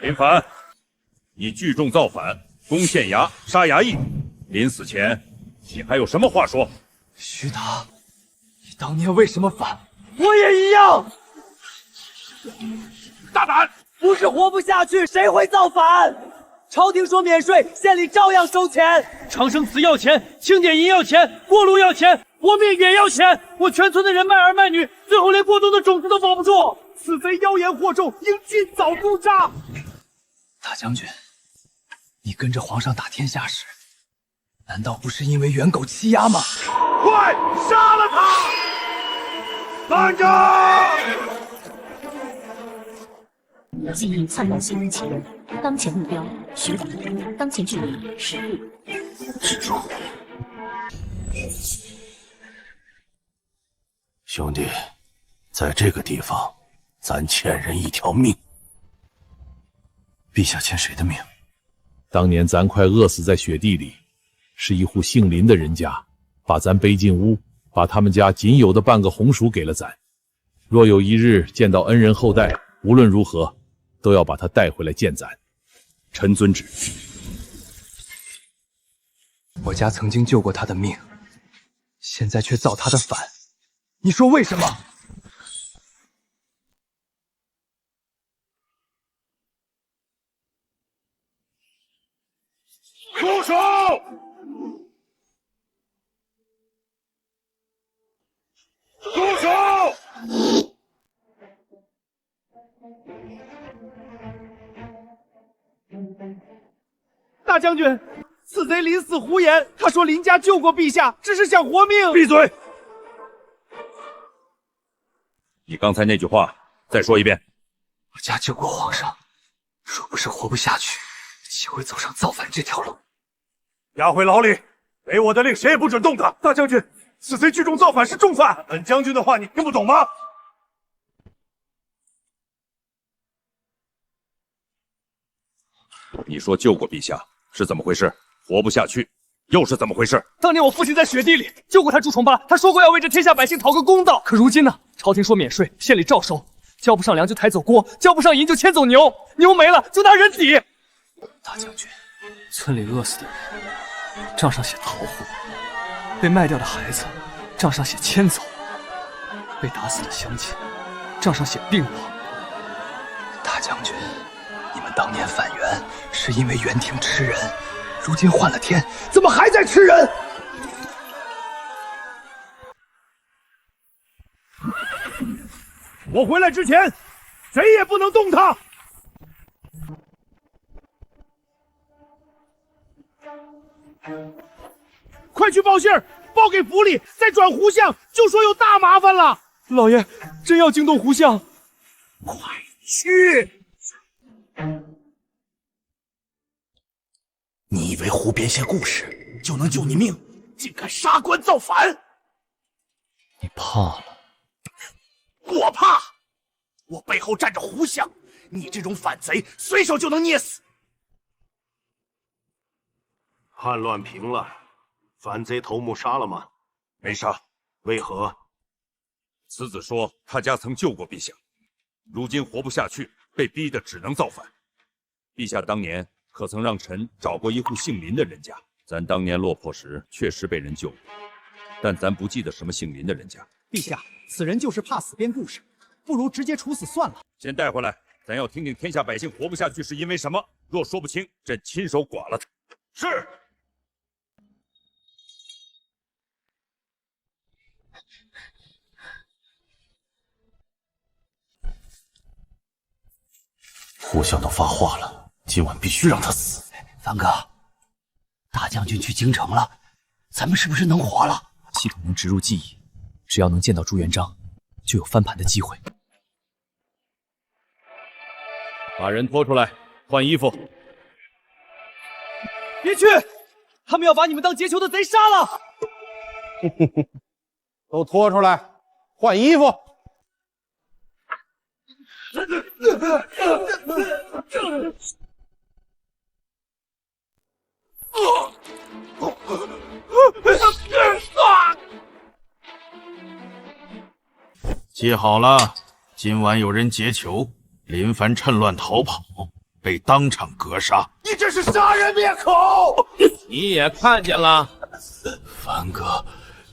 林凡，你聚众造反，攻县衙，杀衙役，临死前你还有什么话说？徐达，你当年为什么反？我也一样。大胆！不是活不下去，谁会造反？朝廷说免税，县里照样收钱。长生祠要钱，清点银要钱，过路要钱，活命也要钱。我全村的人卖儿卖女，最后连过冬的种子都保不住。此贼妖言惑众，应尽早诛杀。大将军，你跟着皇上打天下时，难道不是因为袁狗欺压吗？快杀了他！慢着！记忆灿烂新闻起源，当前目标徐达，当前距离10步。止住！兄弟，在这个地方，咱欠人一条命。陛下欠谁的命？当年咱快饿死在雪地里，是一户姓林的人家把咱背进屋，把他们家仅有的半个红薯给了咱。若有一日见到恩人后代，无论如何都要把他带回来见咱。臣遵旨。我家曾经救过他的命，现在却造他的反，你说为什么？住手！住手！大将军，此贼临死胡言，他说林家救过陛下，只是想活命。闭嘴！你刚才那句话再说一遍。我家救过皇上，若不是活不下去，岂会走上造反这条路？押回牢里，没我的令，谁也不准动他。大将军，此贼聚众造反是重犯，本将军的话你听不懂吗？你说救过陛下是怎么回事？活不下去又是怎么回事？当年我父亲在雪地里救过他朱重八，他说过要为这天下百姓讨个公道。可如今呢？朝廷说免税，县里照收，交不上粮就抬走锅，交不上银就牵走牛，牛没了就拿人抵。大将军，村里饿死的人，账上写逃户；被卖掉的孩子，账上写牵走；被打死的乡亲，账上写病亡。大将军，你们当年反袁是因为袁廷吃人，如今换了天，怎么还在吃人？我回来之前，谁也不能动他。快去报信儿，报给府里，再转胡相，就说有大麻烦了。老爷，真要惊动胡相？快去！你以为胡编些故事就能救你命，竟敢杀官造反？你怕了？我怕！我背后站着胡相，你这种反贼随手就能捏死。叛乱平了，反贼头目杀了吗？没杀。为何？此子说他家曾救过陛下，如今活不下去，被逼得只能造反。陛下当年可曾让臣找过一户姓林的人家？咱当年落魄时确实被人救过，但咱不记得什么姓林的人家。陛下，此人就是怕死编故事，不如直接处死算了。先带回来，咱要听听天下百姓活不下去是因为什么。若说不清，朕亲手剐了他。是。胡相都发话了，今晚必须让他死。凡哥，大将军去京城了，咱们是不是能活了？系统能植入记忆，只要能见到朱元璋，就有翻盘的机会。把人拖出来，换衣服。别去，他们要把你们当劫囚的贼杀了。都拖出来，换衣服。记好了，今晚有人劫囚，林凡趁乱逃跑，被当场格杀。你这是杀人灭口！你也看见了，凡哥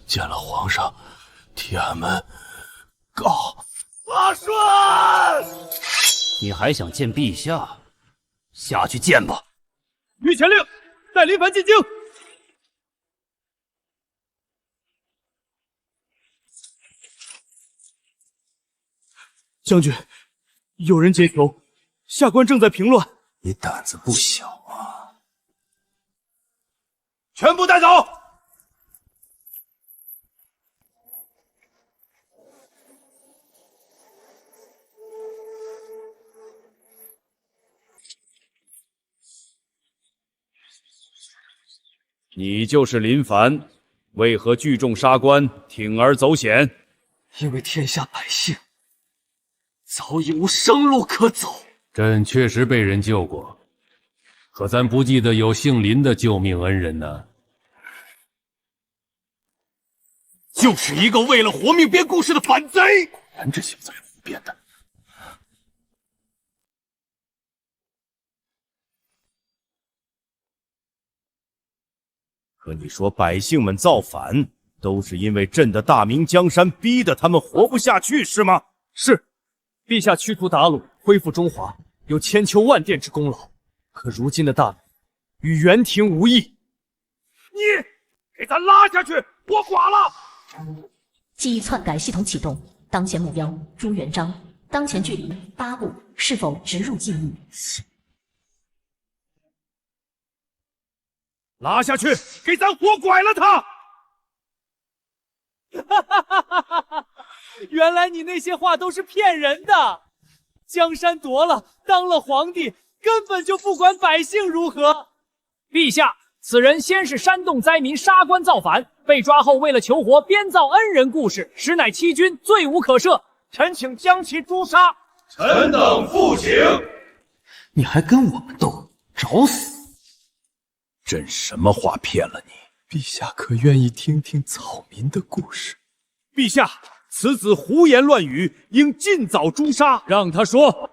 见了皇上，替俺们告。阿顺，你还想见陛下？下去见吧。御前令，带林凡进京。将军，有人劫囚，下官正在平乱。你胆子不小啊！全部带走。你就是林凡，为何聚众杀官，铤而走险？因为天下百姓早已无生路可走。朕确实被人救过，可咱不记得有姓林的救命恩人呢。就是一个为了活命编故事的反贼。人这小子是胡编的。可你说百姓们造反，都是因为朕的大明江山逼得他们活不下去，是吗？是，陛下驱除鞑虏，恢复中华，有千秋万殿之功劳。可如今的大明与元廷无异。你给他拉下去，我剐了。记忆篡改系统启动，当前目标朱元璋，当前距离8步，是否植入记忆？拉下去，给咱活剐了他！原来你那些话都是骗人的。江山夺了，当了皇帝，根本就不管百姓如何。陛下，此人先是煽动灾民杀官造反，被抓后为了求活，编造恩人故事，实乃欺君，罪无可赦。臣请将其诛杀。臣等复请。你还跟我们斗，找死！朕什么话骗了你？陛下可愿意听听草民的故事？陛下，此子胡言乱语，应尽早诛杀。让他说。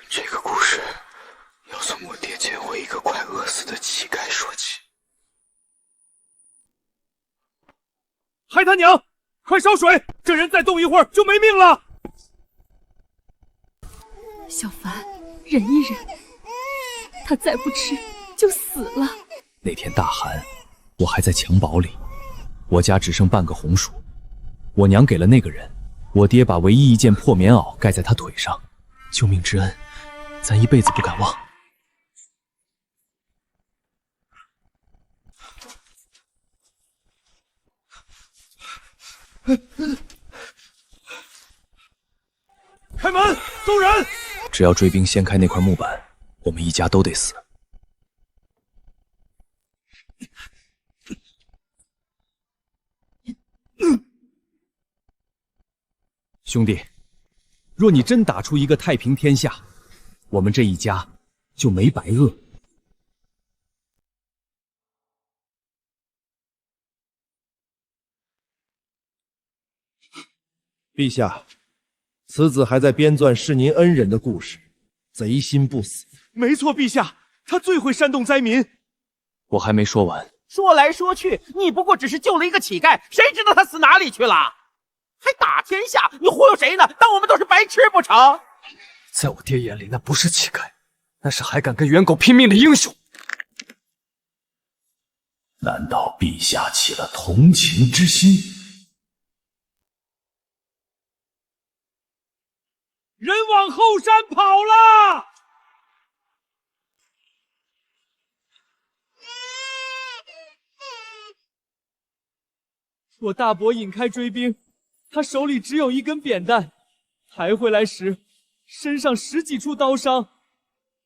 这个故事要从我爹见过一个快饿死的乞丐说起。害他娘！快烧水！这人再动一会儿就没命了。小凡，忍一忍，他再不吃就死了。那天大寒，我还在襁褓里，我家只剩半个红薯，我娘给了那个人，我爹把唯一一件破棉袄盖在他腿上，救命之恩，咱一辈子不敢忘。开门，送人！只要追兵掀开那块木板，我们一家都得死。兄弟，若你真打出一个太平天下，我们这一家就没白饿。陛下，此子还在编撰是您恩人的故事，贼心不死。没错，陛下，他最会煽动灾民。我还没说完。说来说去，你不过只是救了一个乞丐，谁知道他死哪里去了？还打天下，你忽悠谁呢？当我们都是白痴不成？在我爹眼里，那不是乞丐，那是还敢跟猿狗拼命的英雄。难道陛下起了同情之心？人往后山跑了！我大伯引开追兵，他手里只有一根扁担，抬回来时身上10几处刀伤。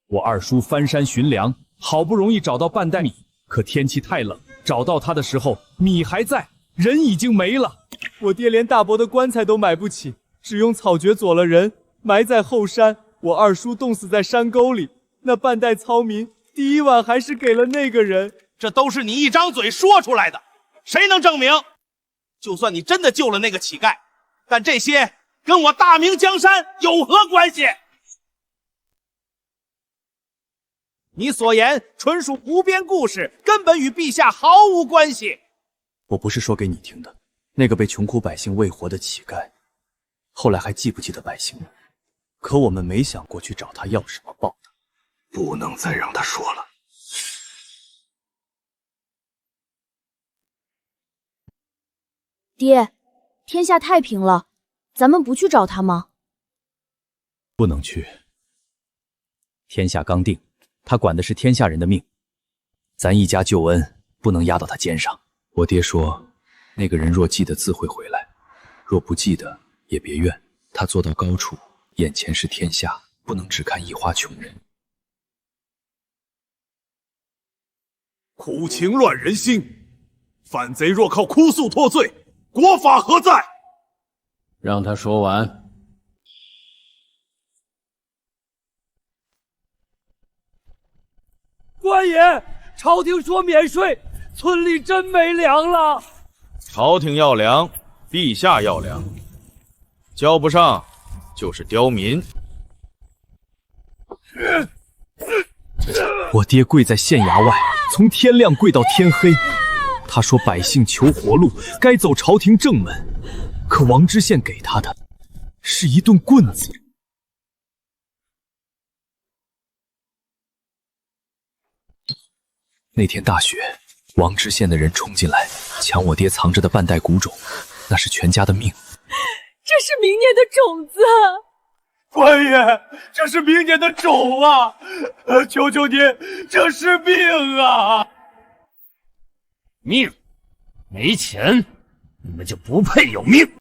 我二叔翻山寻粮，好不容易找到半袋米，可天气太冷，找到他的时候米还在，人已经没了。我爹连大伯的棺材都买不起，只用草蕨佐了人，埋在后山。我二叔冻死在山沟里，那半袋糙米第一晚还是给了那个人。这都是你一张嘴说出来的。谁能证明？就算你真的救了那个乞丐，但这些跟我大明江山有何关系？你所言纯属无编故事，根本与陛下毫无关系。我不是说给你听的。那个被穷苦百姓喂活的乞丐，后来还记不记得百姓了？可我们没想过去找他要什么报答。不能再让他说了。爹，天下太平了，咱们不去找他吗？不能去。天下刚定，他管的是天下人的命，咱一家救恩不能压到他肩上。我爹说，那个人若记得自会回来，若不记得也别怨。他坐到高处，眼前是天下，不能只看一花穷人。苦情乱人心，反贼若靠哭诉脱罪，国法何在？让他说完。官爷，朝廷说免税，村里真没粮了。朝廷要粮，陛下要粮，交不上就是刁民。我爹跪在县衙外，从天亮跪到天黑。他说百姓求活路，该走朝廷正门。可王知县给他的是一顿棍子。那天大雪，王知县的人冲进来，抢我爹藏着的半袋谷种，那是全家的命。这是明年的种子。官爷，这是明年的种啊！求求您，这是命啊！命？没钱，你们就不配有命！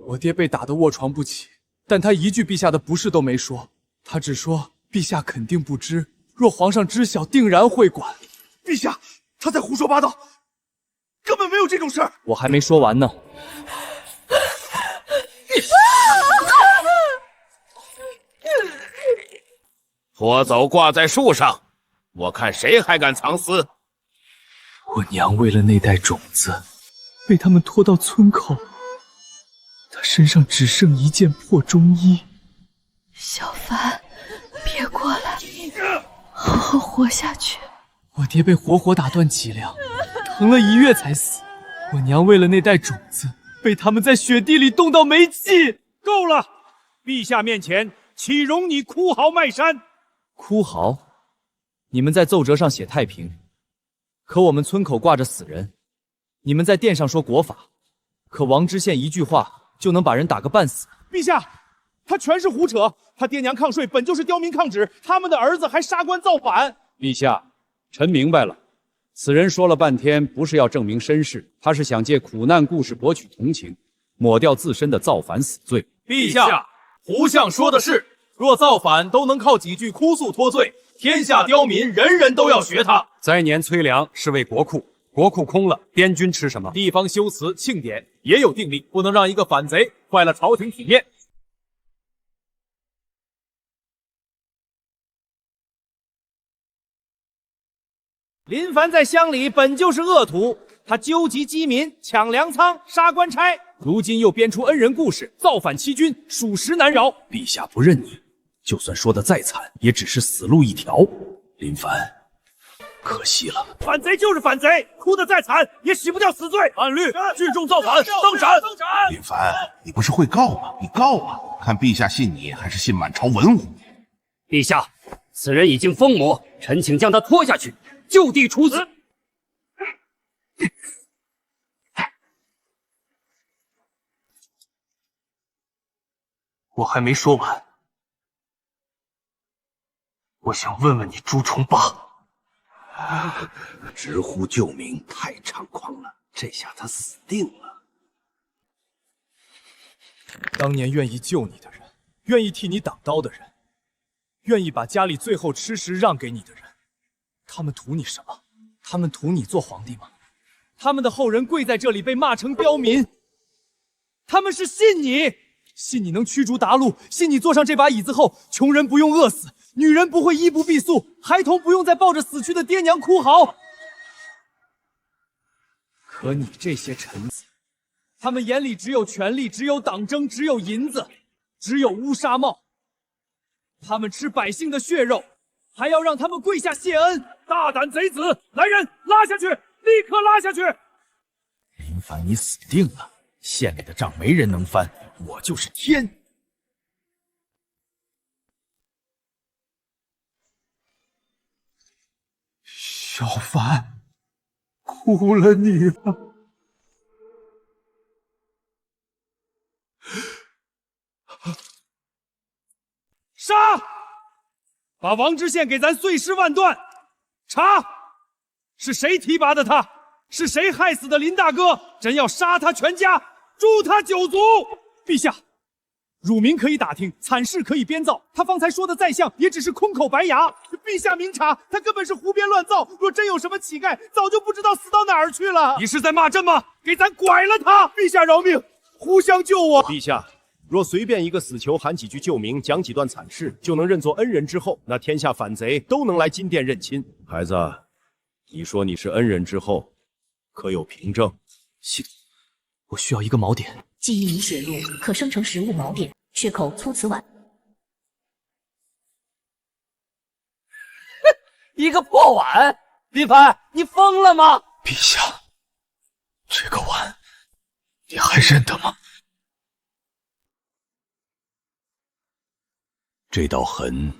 我爹被打得卧床不起，但他一句陛下的不是都没说，他只说陛下肯定不知，若皇上知晓，定然会管。陛下，他在胡说八道，根本没有这种事儿。我还没说完呢。拖走挂在树上，我看谁还敢藏私。我娘为了那袋种子，被他们拖到村口。他身上只剩一件破中衣。小凡，别过来，好好活下去。我爹被活活打断脊梁，疼了1月才死。我娘为了那袋种子，被他们在雪地里冻到没气。够了！陛下面前岂容你哭嚎卖山？哭嚎？你们在奏折上写太平，可我们村口挂着死人；你们在殿上说国法，可王知县一句话就能把人打个半死。陛下，他全是胡扯。他爹娘抗税本就是刁民抗旨，他们的儿子还杀官造反。陛下，臣明白了。此人说了半天，不是要证明身世，他是想借苦难故事博取同情，抹掉自身的造反死罪。陛下，胡相说的是，若造反都能靠几句哭诉脱罪，天下刁民人人都要学他。灾年催粮是为国库，国库空了，边军吃什么？地方修祠庆典也有定例，不能让一个反贼坏了朝廷体面。林凡在乡里本就是恶徒，他纠集饥民，抢粮仓，杀官差，如今又编出恩人故事，造反欺君，属实难饶。陛下不认你，就算说的再惨，也只是死路一条。林凡，可惜了。反贼就是反贼，哭得再惨也洗不掉死罪。按律聚众造反，登斩！林凡，你不是会告吗？你告啊！看陛下信你，还是信满朝文武？陛下，此人已经疯魔，臣请将他拖下去，就地处死。我还没说完，我想问问你朱重八。直呼救命，太猖狂了！这下他死定了。当年愿意救你的人，愿意替你挡刀的人，愿意把家里最后吃食让给你的人，他们图你什么？他们图你做皇帝吗？他们的后人跪在这里被骂成刁民，他们是信你能驱逐鞑虏，信你坐上这把椅子后，穷人不用饿死，女人不会衣不蔽宿，孩童不用再抱着死去的爹娘哭嚎。可你这些臣子，他们眼里只有权力，只有党争，只有银子，只有乌纱帽。他们吃百姓的血肉，还要让他们跪下谢恩！大胆贼子！来人，拉下去！立刻拉下去！林凡，你死定了！县里的账没人能翻，我就是天！小凡，苦了你了。杀！把王知县给咱碎尸万段！查！是谁提拔的他？是谁害死的林大哥？朕要杀他全家，诛他9族！陛下，辱民可以打听，惨事可以编造。他方才说的再像，也只是空口白牙。陛下明察，他根本是胡编乱造。若真有什么乞丐，早就不知道死到哪儿去了。你是在骂朕吗？给咱拐了他！陛下饶命，互相救我！陛下。若随便一个死囚喊几句救命，讲几段惨事，就能认作恩人之后，那天下反贼都能来金殿认亲。孩子，你说你是恩人之后，可有凭证？系统，我需要一个锚点。记忆已写入，可生成实物锚点，缺口粗瓷碗。一个破碗，林凡，你疯了吗？陛下，这个碗你还认得吗？这道痕，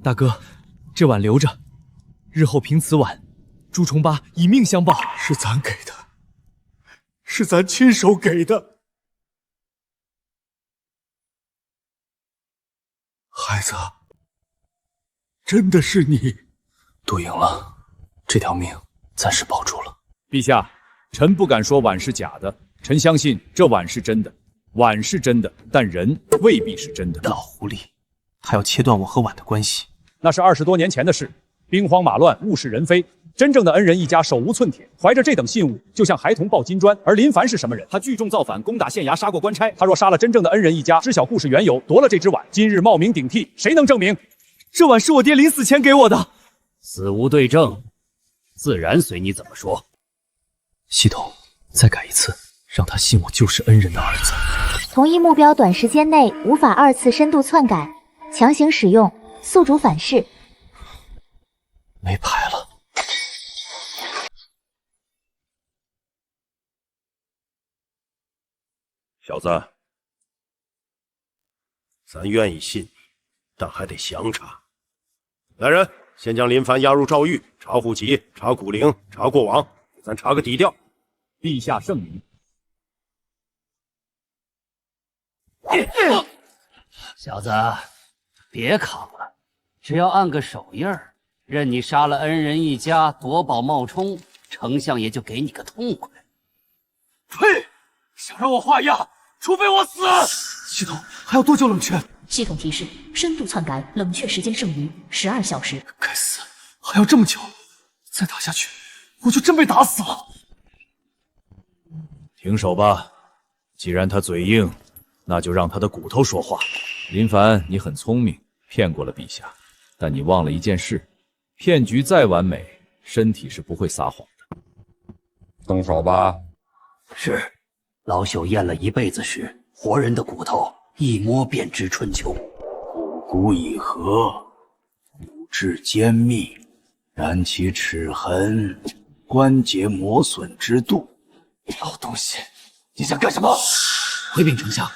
大哥，这碗留着，日后凭此碗，朱重八以命相报。是咱给的，是咱亲手给的。孩子，真的是你。赌赢了，这条命暂时保住了。陛下，臣不敢说碗是假的，臣相信这碗是真的。碗是真的，但人未必是真的。老狐狸，还要切断我和碗的关系？那是20多年前的事，兵荒马乱，物是人非。真正的恩人一家手无寸铁，怀着这等信物，就像孩童抱金砖。而林凡是什么人？他聚众造反，攻打县衙，杀过官差。他若杀了真正的恩人一家，知晓故事缘由，夺了这只碗，今日冒名顶替，谁能证明？这碗是我爹临死前给我的。死无对证，自然随你怎么说。系统，再改一次，让他信我就是恩人的儿子。同一目标短时间内无法2次深度篡改，强行使用宿主反噬。没牌了。小子，咱愿意信你，但还得详查。来人，先将林凡押入诏狱，查户籍，查骨龄，查过往，给咱查个底调。陛下圣明。小子，别扛了，只要按个手印儿，认你杀了恩人一家，夺宝冒充，丞相也就给你个痛快。呸！想让我画押，除非我死！系统还要多久冷却？系统提示：深度篡改，冷却时间剩余12小时。该死，还要这么久！再打下去，我就真被打死了。停手吧，既然他嘴硬，那就让他的骨头说话。林凡，你很聪明，骗过了陛下，但你忘了一件事：骗局再完美，身体是不会撒谎的。动手吧。是，老朽验了一辈子尸，活人的骨头一摸便知春秋。骨骨已合，骨质坚密，然其齿痕，关节磨损之度。老东西，你想干什么？回禀丞相，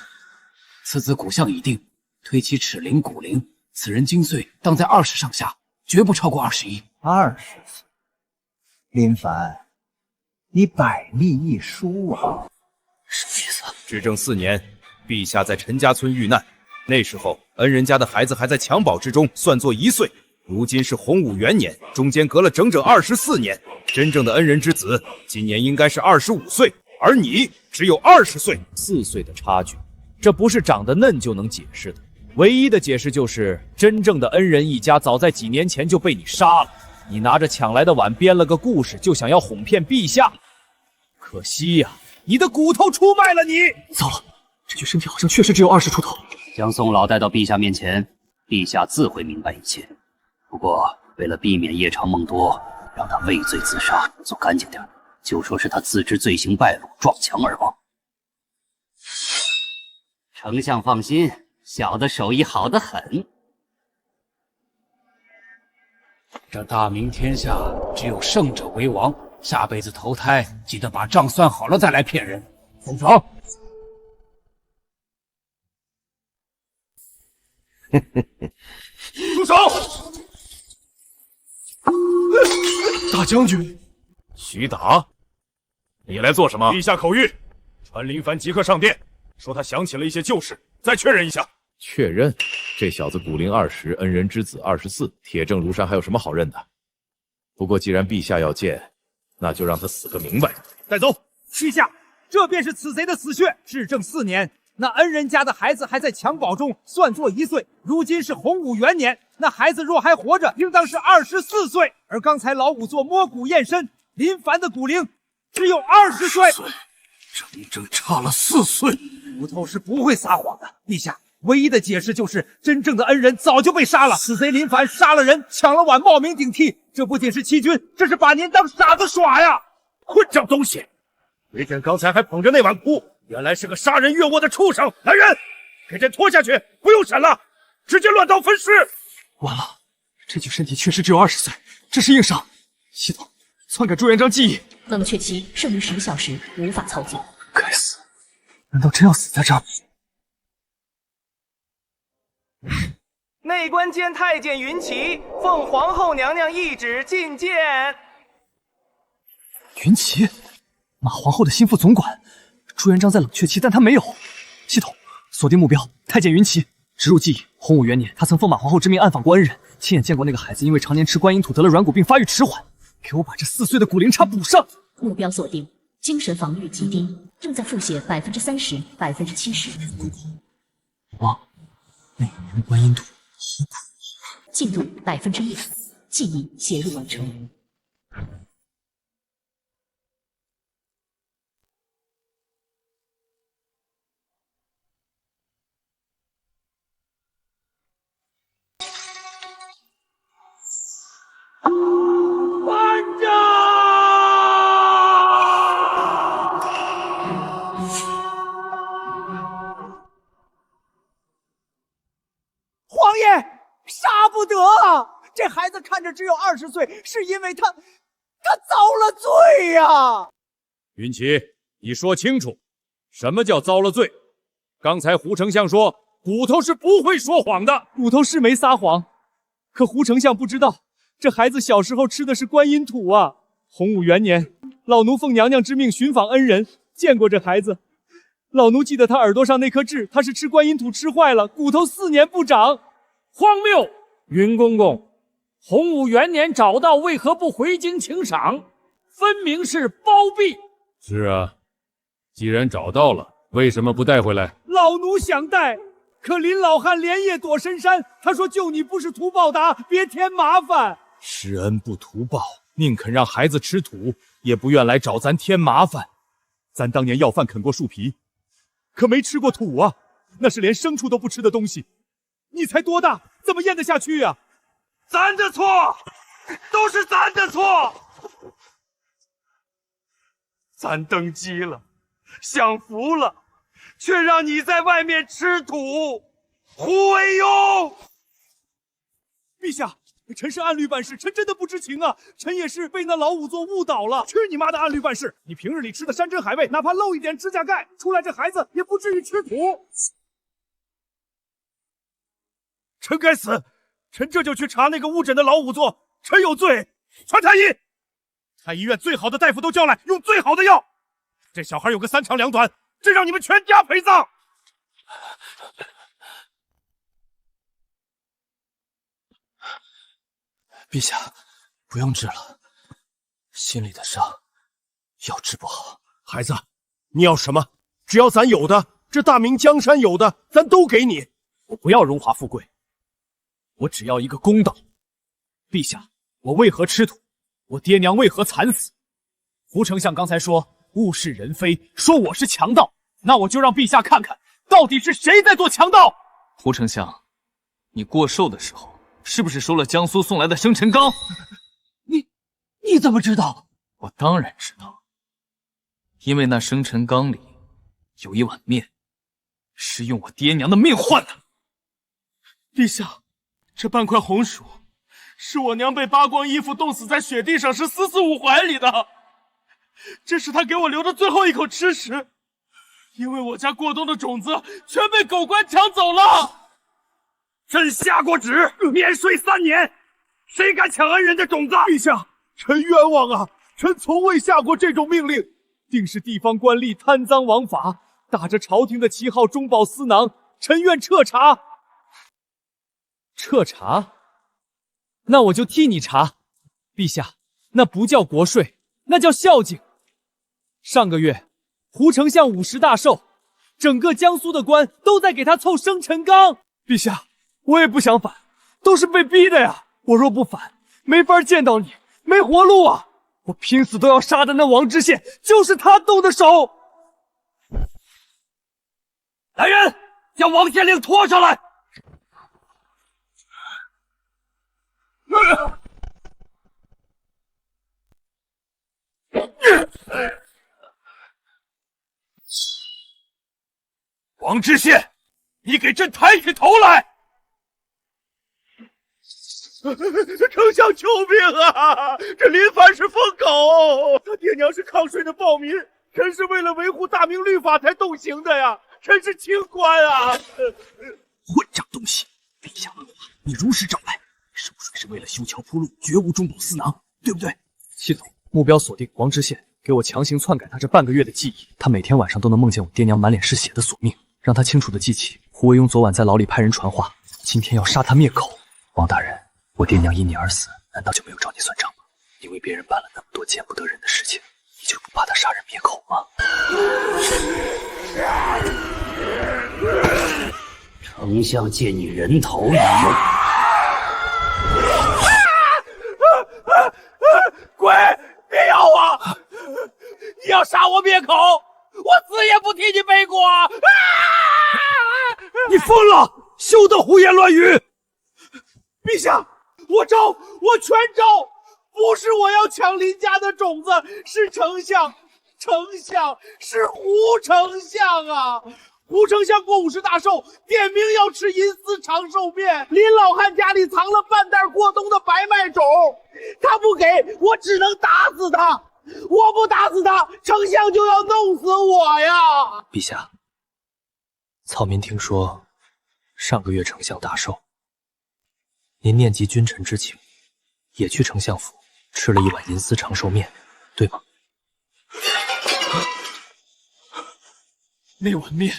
此子骨相已定，推其齿龄骨龄，此人精岁当在20上下，绝不超过21。20岁，林凡，你百密一疏啊！什么意思？至正4年，陛下在陈家村遇难，那时候恩人家的孩子还在襁褓之中，算作1岁。如今是洪武元年，中间隔了整整24年。真正的恩人之子，今年应该是25岁，而你只有20岁，4岁的差距，这不是长得嫩就能解释的。唯一的解释就是，真正的恩人一家早在几年前就被你杀了。你拿着抢来的碗编了个故事，就想要哄骗陛下。可惜呀，你的骨头出卖了你。糟了，这具身体好像确实只有20出头。将宋老带到陛下面前，陛下自会明白一切。不过为了避免夜长梦多，让他畏罪自杀，做干净点，就说是他自知罪行败露，撞墙而亡。丞相放心，小的手艺好得很。这大明天下只有胜者为王，下辈子投胎记得把账算好了再来骗人。封赏。住手！大将军徐达，你来做什么？陛下口谕，传林凡即刻上殿，说他想起了一些旧事，再确认一下。确认？这小子骨龄20，恩人之子24，铁证如山，还有什么好认的？不过既然陛下要见，那就让他死个明白。带走。陛下，这便是此贼的死穴。至正4年，那恩人家的孩子还在襁褓中，算作1岁。如今是洪武元年，那孩子若还活着，应当是24岁。而刚才老仵作摸骨验身，林凡的骨龄只有20岁，整整差了4岁。骨头是不会撒谎的，陛下。唯一的解释就是真正的恩人早就被杀了，死贼林凡杀了人，抢了碗，冒名顶替。这不仅是欺君，这是把您当傻子耍呀！混账东西！为朕刚才还捧着那碗哭，原来是个杀人越货的畜生！来人，给朕拖下去，不用审了，直接乱刀分尸！完了，这具身体确实只有20岁，这是硬伤。系统篡改朱元璋记忆，冷却期剩余10小时，无法操作。该死，难道真要死在这儿？内官监太监云奇奉皇后娘娘懿旨觐见。云奇，马皇后的心腹总管。朱元璋在冷却期，但他没有。系统锁定目标，太监云奇。植入记忆，洪武元年，他曾奉马皇后之命暗访过恩人，亲眼见过那个孩子因为常年吃观音土得了软骨病，发育迟缓。给我把这4岁的骨龄差补上。目标锁定，精神防御极低，正在腹泻30%、70%。哇，那年观音土好苦。进度1%，记忆写入完成。班长！皇爷，杀不得啊！这孩子看着只有20岁，是因为他遭了罪呀！云奇，你说清楚，什么叫遭了罪？刚才胡丞相说骨头是不会说谎的，骨头是没撒谎，可胡丞相不知道。这孩子小时候吃的是观音土啊！洪武元年，老奴奉娘娘之命寻访恩人，见过这孩子。老奴记得他耳朵上那颗痣，他是吃观音土吃坏了，骨头4年不长。荒谬！云公公，洪武元年找到，为何不回京请赏？分明是包庇。是啊，既然找到了，为什么不带回来？老奴想带，可林老汉连夜躲深山，他说救你不是图报答，别添麻烦。施恩不图报，宁肯让孩子吃土，也不愿来找咱添麻烦。咱当年要饭啃过树皮，可没吃过土啊，那是连牲畜都不吃的东西。你才多大，怎么咽得下去呀？咱的错，都是咱的错。咱登基了，享福了，却让你在外面吃土，胡惟庸！陛下，臣是按律办事，臣真的不知情啊！臣也是被那老仵作误导了。去你妈的按律办事！你平日里吃的山珍海味，哪怕漏一点指甲盖，出来这孩子也不至于吃土。臣该死！臣这就去查那个误诊的老仵作，臣有罪！传太医，太医院最好的大夫都叫来，用最好的药。这小孩有个3长2短，这让你们全家陪葬！陛下，不用治了，心里的伤要治不好。孩子，你要什么？只要咱有的，这大明江山有的，咱都给你。我不要荣华富贵，我只要一个公道。陛下，我为何吃土？我爹娘为何惨死？胡丞相刚才说物是人非，说我是强盗，那我就让陛下看看，到底是谁在做强盗。胡丞相，你过寿的时候是不是收了江苏送来的生辰纲？你怎么知道？我当然知道，因为那生辰纲里有一碗面，是用我爹娘的命换的。陛下，这半块红薯是我娘被扒光衣服冻死在雪地上时死五怀里的，这是她给我留的最后一口吃食，因为我家过冬的种子全被狗官抢走了。朕下过旨，免税3年，谁敢抢恩人的种子？陛下，臣冤枉啊！臣从未下过这种命令，定是地方官吏贪赃枉法，打着朝廷的旗号中饱私囊，臣愿彻查。彻查？那我就替你查。陛下，那不叫国税，那叫孝敬。上个月，胡丞相50大寿，整个江苏的官都在给他凑生辰纲。陛下，我也不想反，都是被逼的呀。我若不反，没法见到你，没活路啊！我拼死都要杀的那王知县，就是他动的手。来人，将王县令拖上来！王知县，你给朕抬起头来！丞相救命啊！这林凡是疯狗，他爹娘是抗税的暴民，臣是为了维护大明律法才动刑的呀，臣是清官啊！混账东西！陛下问话，你如实招来。收税是为了修桥铺路，绝无中饱私囊，对不对？系统目标锁定王知县，给我强行篡改他这半个月的记忆。他每天晚上都能梦见我爹娘满脸是血的索命，让他清楚的记起胡惟庸昨晚在牢里派人传话，今天要杀他灭口。王大人，我爹娘因你而死，难道就没有找你算账吗？你为别人办了那么多见不得人的事情，你就不怕他杀人灭口吗？丞相借你人头一用。鬼，别咬我！你要杀我灭口，我死也不替你背锅！你疯了，休得胡言乱语！陛下，我招，我全招！不是我要抢林家的种子，是丞相是胡丞相啊！胡丞相过50大寿，点名要吃银丝长寿面。林老汉家里藏了半袋过冬的白麦种，他不给我，只能打死他。我不打死他，丞相就要弄死我呀！陛下，草民听说上个月丞相大寿，您念及君臣之情，也去丞相府吃了一碗银丝长寿面，对吗？那碗面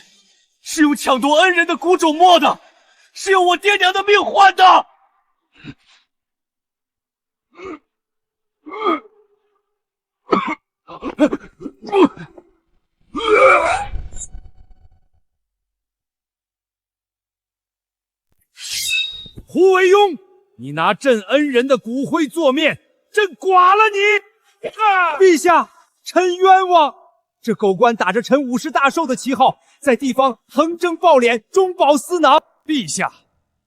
是用抢夺恩人的谷种磨的，是用我爹娘的命换的。胡惟庸，你拿朕恩人的骨灰做面，朕剐了你！陛下，臣冤枉！这狗官打着臣50大寿的旗号，在地方横征暴敛，中饱私囊。陛下，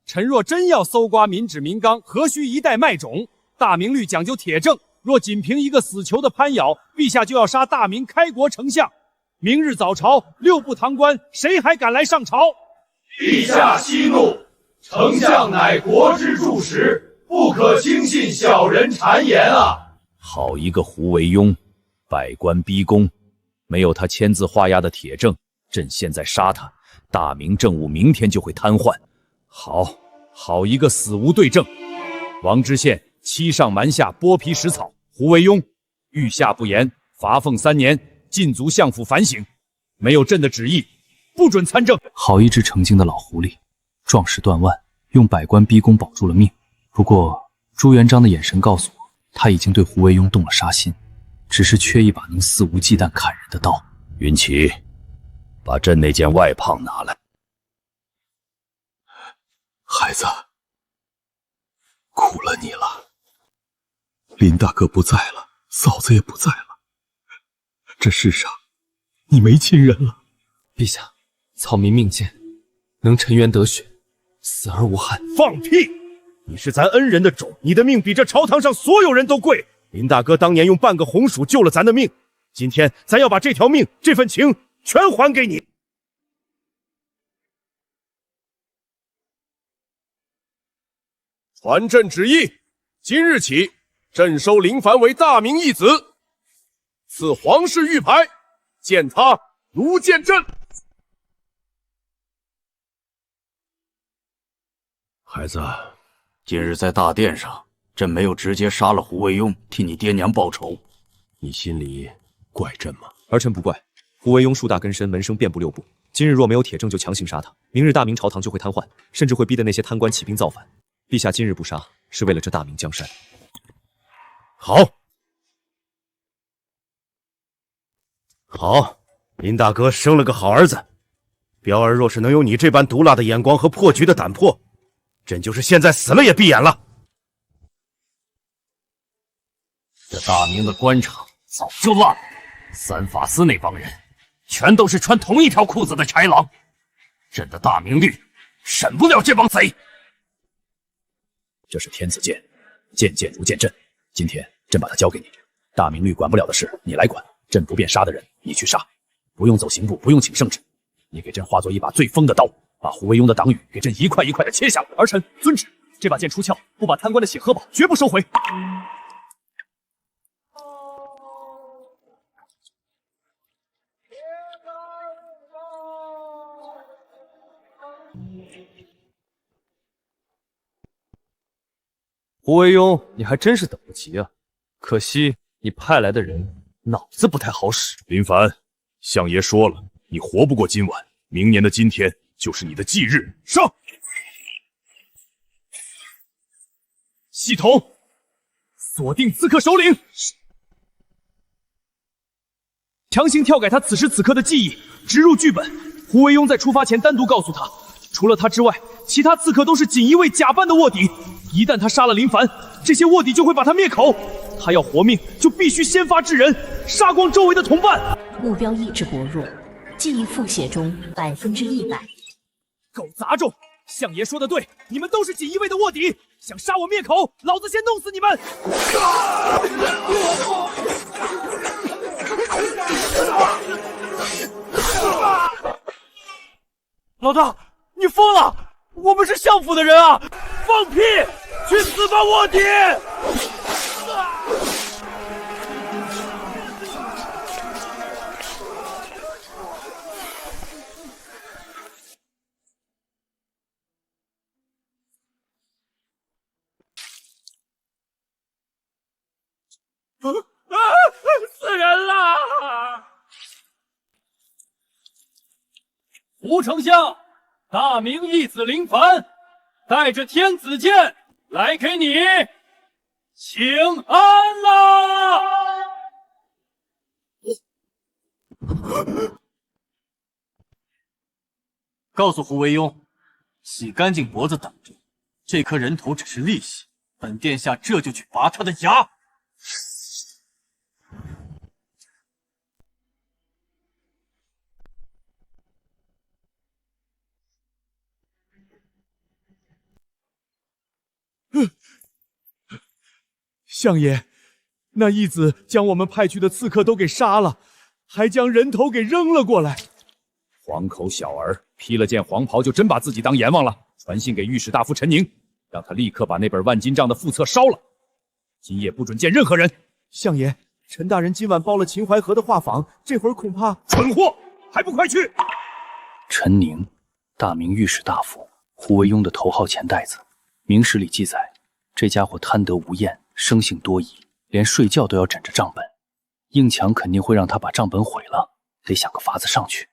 臣若真要搜刮民脂民膏，何须一袋麦种？大明律讲究铁证，若仅凭一个死囚的攀咬，陛下就要杀大明开国丞相。明日早朝，6部堂官，谁还敢来上朝？陛下息怒，丞相乃国之柱石，不可轻信小人谗言啊！好一个胡惟庸，百官逼宫，没有他签字画押的铁证，朕现在杀他，大明政务明天就会瘫痪。好一个死无对证！王知县欺上瞒下，剥皮食草。胡惟庸，御下不严，罚俸3年，禁足相府反省。没有朕的旨意，不准参政。好一只成精的老狐狸，壮士断腕，用百官逼宫保住了命。不过朱元璋的眼神告诉我，他已经对胡惟庸动了杀心，只是缺一把能肆无忌惮砍人的刀。云奇，把朕那件外袍拿来。孩子，苦了你了。林大哥不在了，嫂子也不在了，这世上你没亲人了。陛下，草民命贱，能沉冤得雪，死而无憾。放屁！你是咱恩人的种，你的命比这朝堂上所有人都贵。林大哥当年用半个红薯救了咱的命，今天咱要把这条命、这份情全还给你。传朕旨意，今日起，朕收林凡为大明义子，赐皇室玉牌，见他如见朕。孩子，今日在大殿上，朕没有直接杀了胡惟庸，替你爹娘报仇，你心里怪朕吗？儿臣不怪。胡惟庸树大根深，门生遍布六部。今日若没有铁证，就强行杀他，明日大明朝堂就会瘫痪，甚至会逼得那些贪官起兵造反。陛下今日不杀，是为了这大明江山。好，好，林大哥生了个好儿子。彪儿若是能有你这般毒辣的眼光和破局的胆魄，朕就是现在死了也闭眼了。这大明的官场早就乱了，三法司那帮人全都是穿同一条裤子的豺狼，朕的大明律审不了这帮贼。这是天子剑，剑剑如见朕。今天朕把它交给你，大明律管不了的事你来管，朕不便杀的人你去杀，不用走刑部，不用请圣旨，你给朕化作一把最锋的刀，把胡惟庸的党羽给朕一块一块的切下来。儿臣遵旨。这把剑出鞘，不把贪官的血喝饱，绝不收回。胡惟庸，你还真是等不及啊！可惜你派来的人脑子不太好使。林凡，相爷说了，你活不过今晚，明年的今天就是你的忌日。上！系统锁定刺客首领，强行跳改他此时此刻的记忆，植入剧本。胡惟庸在出发前单独告诉他，除了他之外，其他刺客都是锦衣卫假扮的卧底。一旦他杀了林凡，这些卧底就会把他灭口。他要活命，就必须先发制人，杀光周围的同伴。目标意志薄弱，记忆复写中100%。狗杂种！相爷说的对，你们都是锦衣卫的卧底，想杀我灭口，老子先弄死你们！老大，你疯了！我们是相府的人啊！放屁！去死吧，卧底！死人了！胡丞相，大明义子林凡带着天子剑来给你请安啦！告诉胡惟庸，洗干净脖子等着，这颗人头只是利息，本殿下这就去拔他的牙。相爷，那义子将我们派去的刺客都给杀了，还将人头给扔了过来。黄口小儿，披了件黄袍就真把自己当阎王了。传信给御史大夫陈宁，让他立刻把那本万金账的附册烧了，今夜不准见任何人。相爷，陈大人今晚包了秦淮河的画舫，这会儿恐怕……蠢货，还不快去！陈宁，大明御史大夫，胡惟庸的头号钱袋子。明史里记载，这家伙贪得无厌，生性多疑，连睡觉都要枕着账本。应强肯定会让他把账本毁了，得想个法子上去。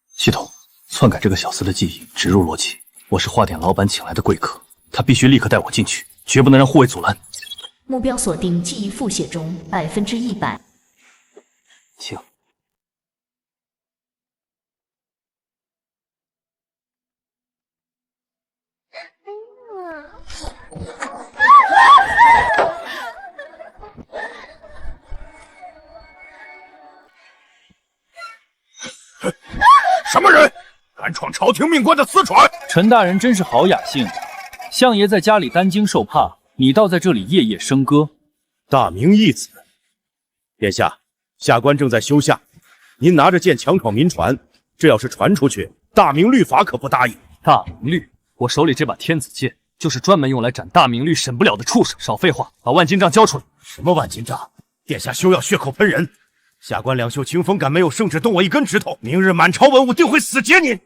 系统，篡改这个小厮的记忆，植入逻辑。我是画典老板请来的贵客，他必须立刻带我进去，绝不能让护卫阻拦。目标锁定记忆复写中100%。请。什么人敢闯朝廷命官的私船？陈大人真是好雅兴，相爷在家里担惊受怕，你倒在这里夜夜笙歌。大明义子，殿下，下官正在修下，您拿着剑强闯民船，这要是传出去，大明律法可不答应。大明律，我手里这把天子剑就是专门用来斩大明律审不了的畜生。少废话，把万金杖交出来。什么万金杖？殿下休要血口喷人！下官两袖清风，敢没有圣旨动我一根指头，明日满朝文武定会死结您！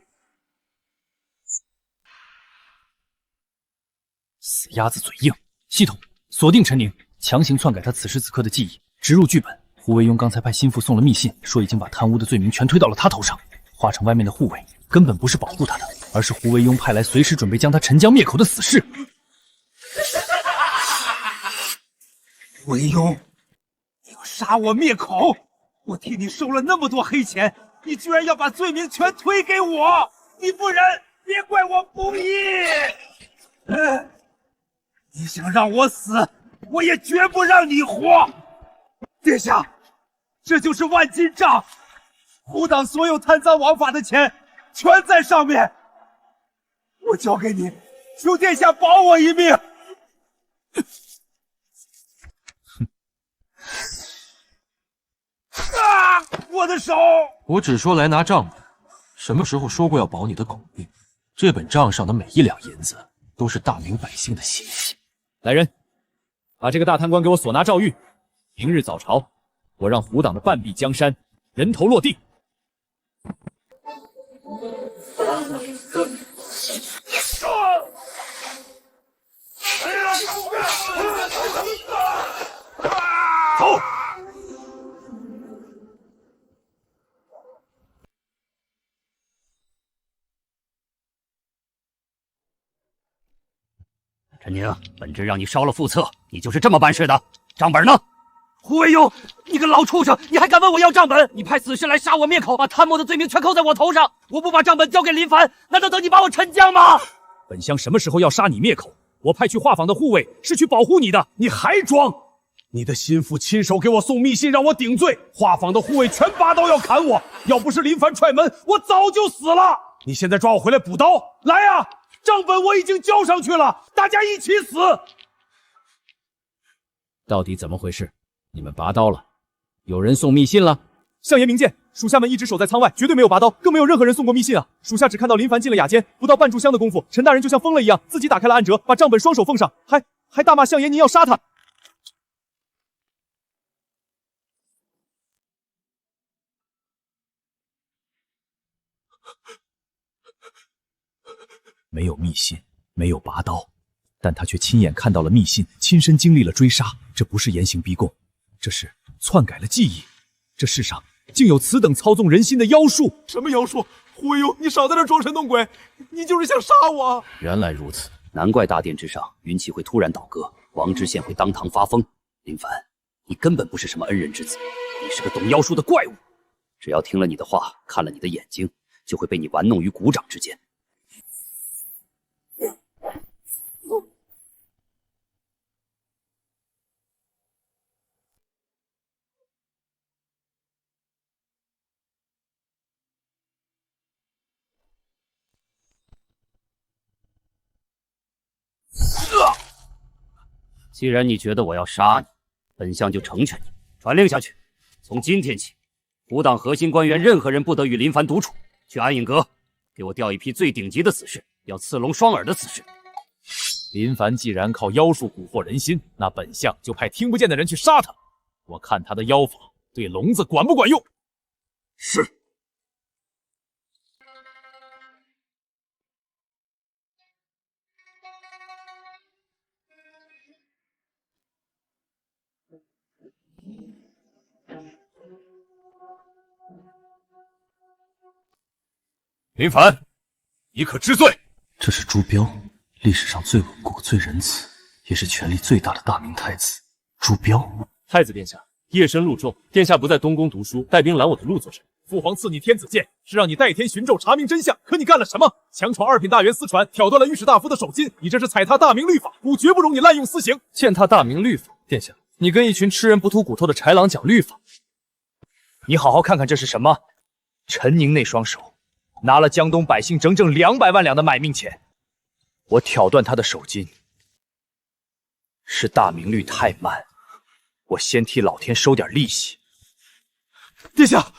死鸭子嘴硬！系统锁定陈宁，强行篡改他此时此刻的记忆，植入剧本。胡惟庸刚才派心腹送了密信，说已经把贪污的罪名全推到了他头上。华城外面的护卫根本不是保护他的，而是胡惟庸派来随时准备将他沉江灭口的死士。惟庸，你要杀我灭口！我替你收了那么多黑钱，你居然要把罪名全推给我！你不仁，别怪我不义！你想让我死，我也绝不让你活！殿下，这就是万金杖，胡党所有贪赃枉法的钱全在上面，我交给你，求殿下保我一命！啊！我的手！我只说来拿账本，什么时候说过要保你的狗命？这本账上的每一两银子都是大明百姓的血性。来人，把这个大贪官给我索拿诏狱。明日早朝，我让胡党的半壁江山人头落地。走！陈宁，本职让你烧了副册，你就是这么办事的？账本呢？胡惟庸，你个老畜生，你还敢问我要账本？你派死士来杀我灭口，把贪墨的罪名全扣在我头上，我不把账本交给林凡，难道等你把我沉江吗？本乡什么时候要杀你灭口？我派去画坊的护卫是去保护你的，你还装？你的心腹亲手给我送密信让我顶罪，画坊的护卫全拔刀要砍我，要不是林凡踹门，我早就死了。你现在抓我回来补刀，来呀！账本我已经交上去了，大家一起死！到底怎么回事？你们拔刀了？有人送密信了？相爷明鉴，属下们一直守在仓外，绝对没有拔刀，更没有任何人送过密信啊！属下只看到林凡进了雅间，不到半炷香的功夫，陈大人就像疯了一样，自己打开了暗折，把账本双手奉上，还大骂相爷您要杀他。没有密信，没有拔刀，但他却亲眼看到了密信，亲身经历了追杀。这不是严刑逼供，这是篡改了记忆。这世上竟有此等操纵人心的妖术！什么妖术？胡惟庸，你少在这装神弄鬼，你就是想杀我！原来如此，难怪大殿之上云气会突然倒戈，王知县会当堂发疯。林凡，你根本不是什么恩人之子，你是个懂妖术的怪物。只要听了你的话，看了你的眼睛，就会被你玩弄于股掌之间。既然你觉得我要杀你，本相就成全你。传令下去，从今天起，胡党核心官员任何人不得与林凡独处。去安隐阁，给我调一批最顶级的死士，要刺龙双耳的死士。林凡既然靠妖术蛊惑人心，那本相就派听不见的人去杀他。我看他的妖法对聋子管不管用。是。林凡，你可知罪？这是朱标，历史上最稳固、最仁慈，也是权力最大的大明太子。朱标，太子殿下，夜深路重，殿下不在东宫读书，带兵拦我的路做什么？父皇赐你天子剑，是让你代天寻纣，查明真相。可你干了什么？强闯2品大员私船，挑断了御史大夫的手巾，你这是踩踏大明律法，吾绝不容你滥用私刑。践踏大明律法，殿下，你跟一群吃人不吐骨头的豺狼讲律法？你好好看看这是什么？陈宁那双手拿了江东百姓整整200万两的买命钱，我挑断他的手巾，是大明律太慢，我先替老天收点利息。殿下，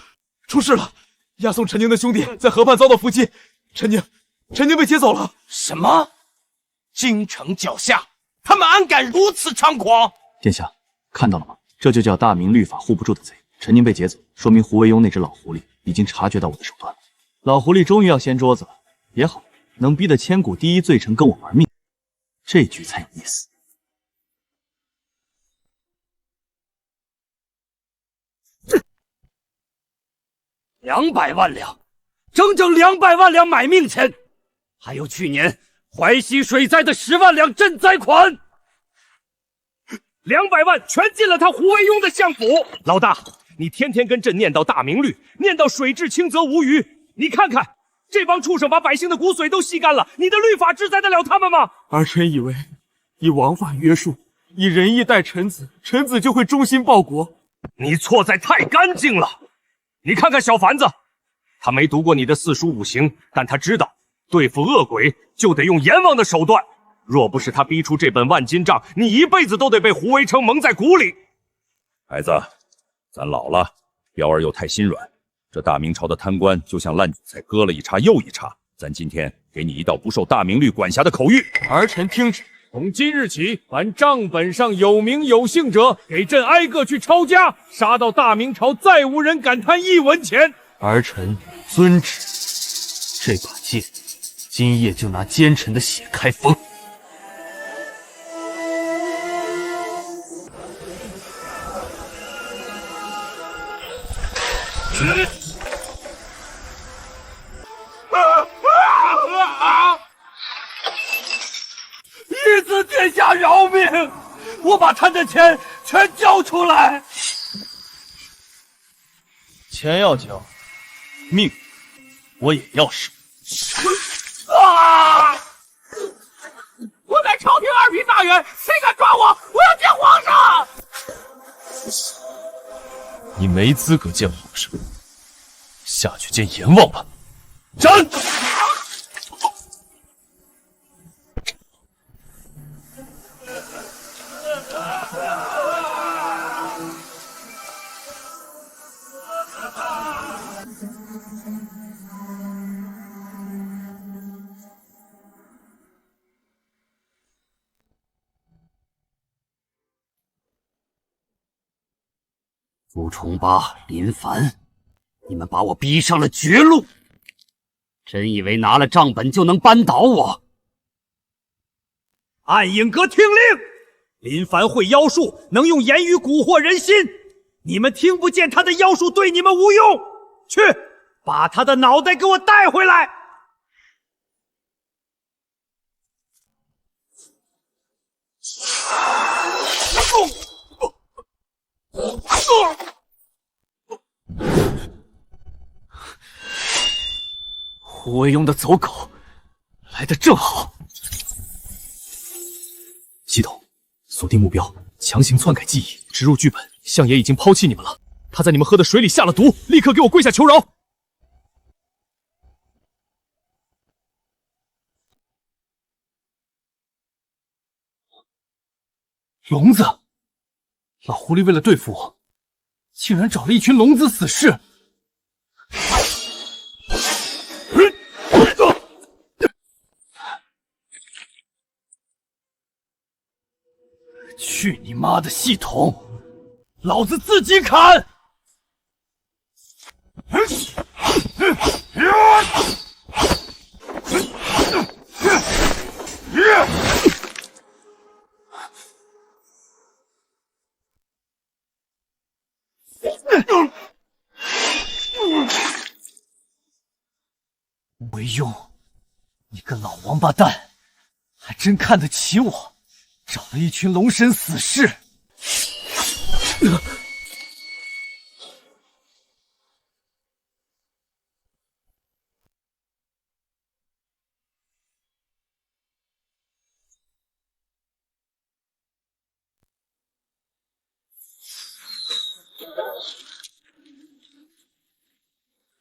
出事了！押送陈宁的兄弟在河畔遭到伏击，陈宁被劫走了。什么？京城脚下，他们安敢如此猖狂？殿下看到了吗？这就叫大明律法护不住的贼。陈宁被劫走，说明胡惟庸那只老狐狸已经察觉到我的手段了。老狐狸终于要掀桌子了，也好，能逼得千古第一罪臣跟我玩命，这局才有意思。200万两，整整200万两买命钱，还有去年淮西水灾的10万两赈灾款，200万全进了他胡惟庸的相府。老大，你天天跟朕念叨大明律，念叨水至清则无鱼，你看看这帮畜生把百姓的骨髓都吸干了，你的律法制裁得了他们吗？儿臣以为以王法约束，以仁义待臣子，臣子就会忠心报国。你错在太干净了。你看看小凡子，他没读过你的4书5刑，但他知道对付恶鬼就得用阎王的手段。若不是他逼出这本万金账，你一辈子都得被胡惟成蒙在鼓里。孩子，咱老了，彪儿又太心软。这大明朝的贪官就像烂韭菜，割了一茬又一茬。咱今天给你一道不受大明律管辖的口谕。儿臣听旨。从今日起，凡账本上有名有姓者，给朕挨个去抄家，杀到大明朝再无人敢贪1文钱。儿臣遵旨。这把剑，今夜就拿奸臣的血开封。玉子殿下饶命！我把他的钱全交出来。钱要交，命我也要收。啊！我在朝廷2品大员，谁敢抓我？我要见皇上！你没资格见皇上，下去见阎王吧。斩！朱重八、林凡，你们把我逼上了绝路，真以为拿了账本就能扳倒我？暗影阁听令，林凡会妖术，能用言语蛊惑人心，你们听不见他的妖术对你们无用，去把他的脑袋给我带回来。胡惟庸的走狗来得正好。系统，锁定目标，强行篡改记忆，植入剧本。相爷已经抛弃你们了，他在你们喝的水里下了毒，立刻给我跪下求饶！聋子，老狐狸为了对付我，竟然找了一群聋子死士。去你妈的系统！老子自己砍！惟庸，你个老王八蛋，还真看得起我！找了一群龙神死士，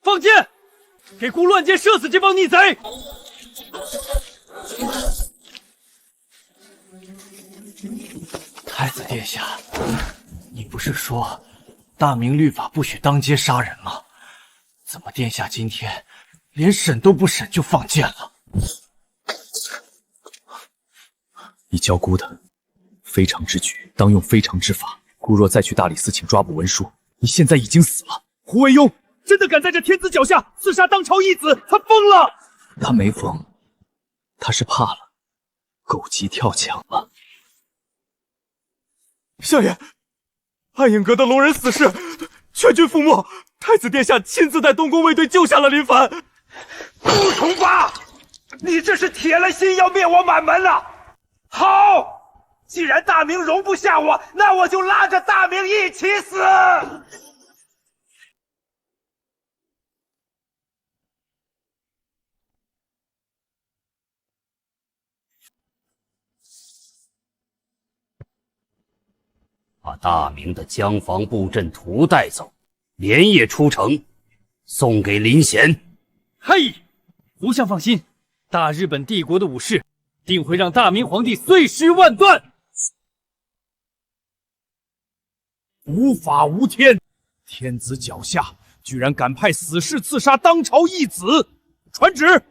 放箭！给孤乱箭射死这帮逆贼！太子殿下，你不是说大明律法不许当街杀人吗？怎么殿下今天连审都不审就放箭了？你教姑的非常之举，当用非常之法。姑若再去大理寺请抓捕文书，你现在已经死了。胡惟庸真的敢在这天子脚下刺杀当朝义子，他疯了！他没疯，他是怕了，狗急跳墙了。相爷，暗影阁的龙人死事，全军覆没。太子殿下亲自带东宫卫队救下了林凡。顾崇巴，你这是铁了心要灭我满门了！好，既然大明容不下我，那我就拉着大明一起死！把大明的江防布阵图带走，连夜出城，送给林贤。嘿，胡相放心，大日本帝国的武士定会让大明皇帝碎尸万段。无法无天，天子脚下居然敢派死士刺杀当朝义子！传旨，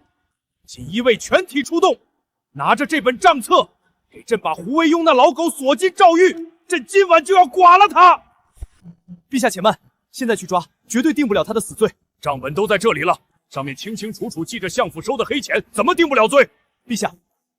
锦衣卫全体出动，拿着这本账册，给朕把胡惟庸那老狗锁进诏狱。朕今晚就要剐了他！陛下且慢，现在去抓，绝对定不了他的死罪。账本都在这里了，上面清清楚楚记着相府收的黑钱，怎么定不了罪？陛下，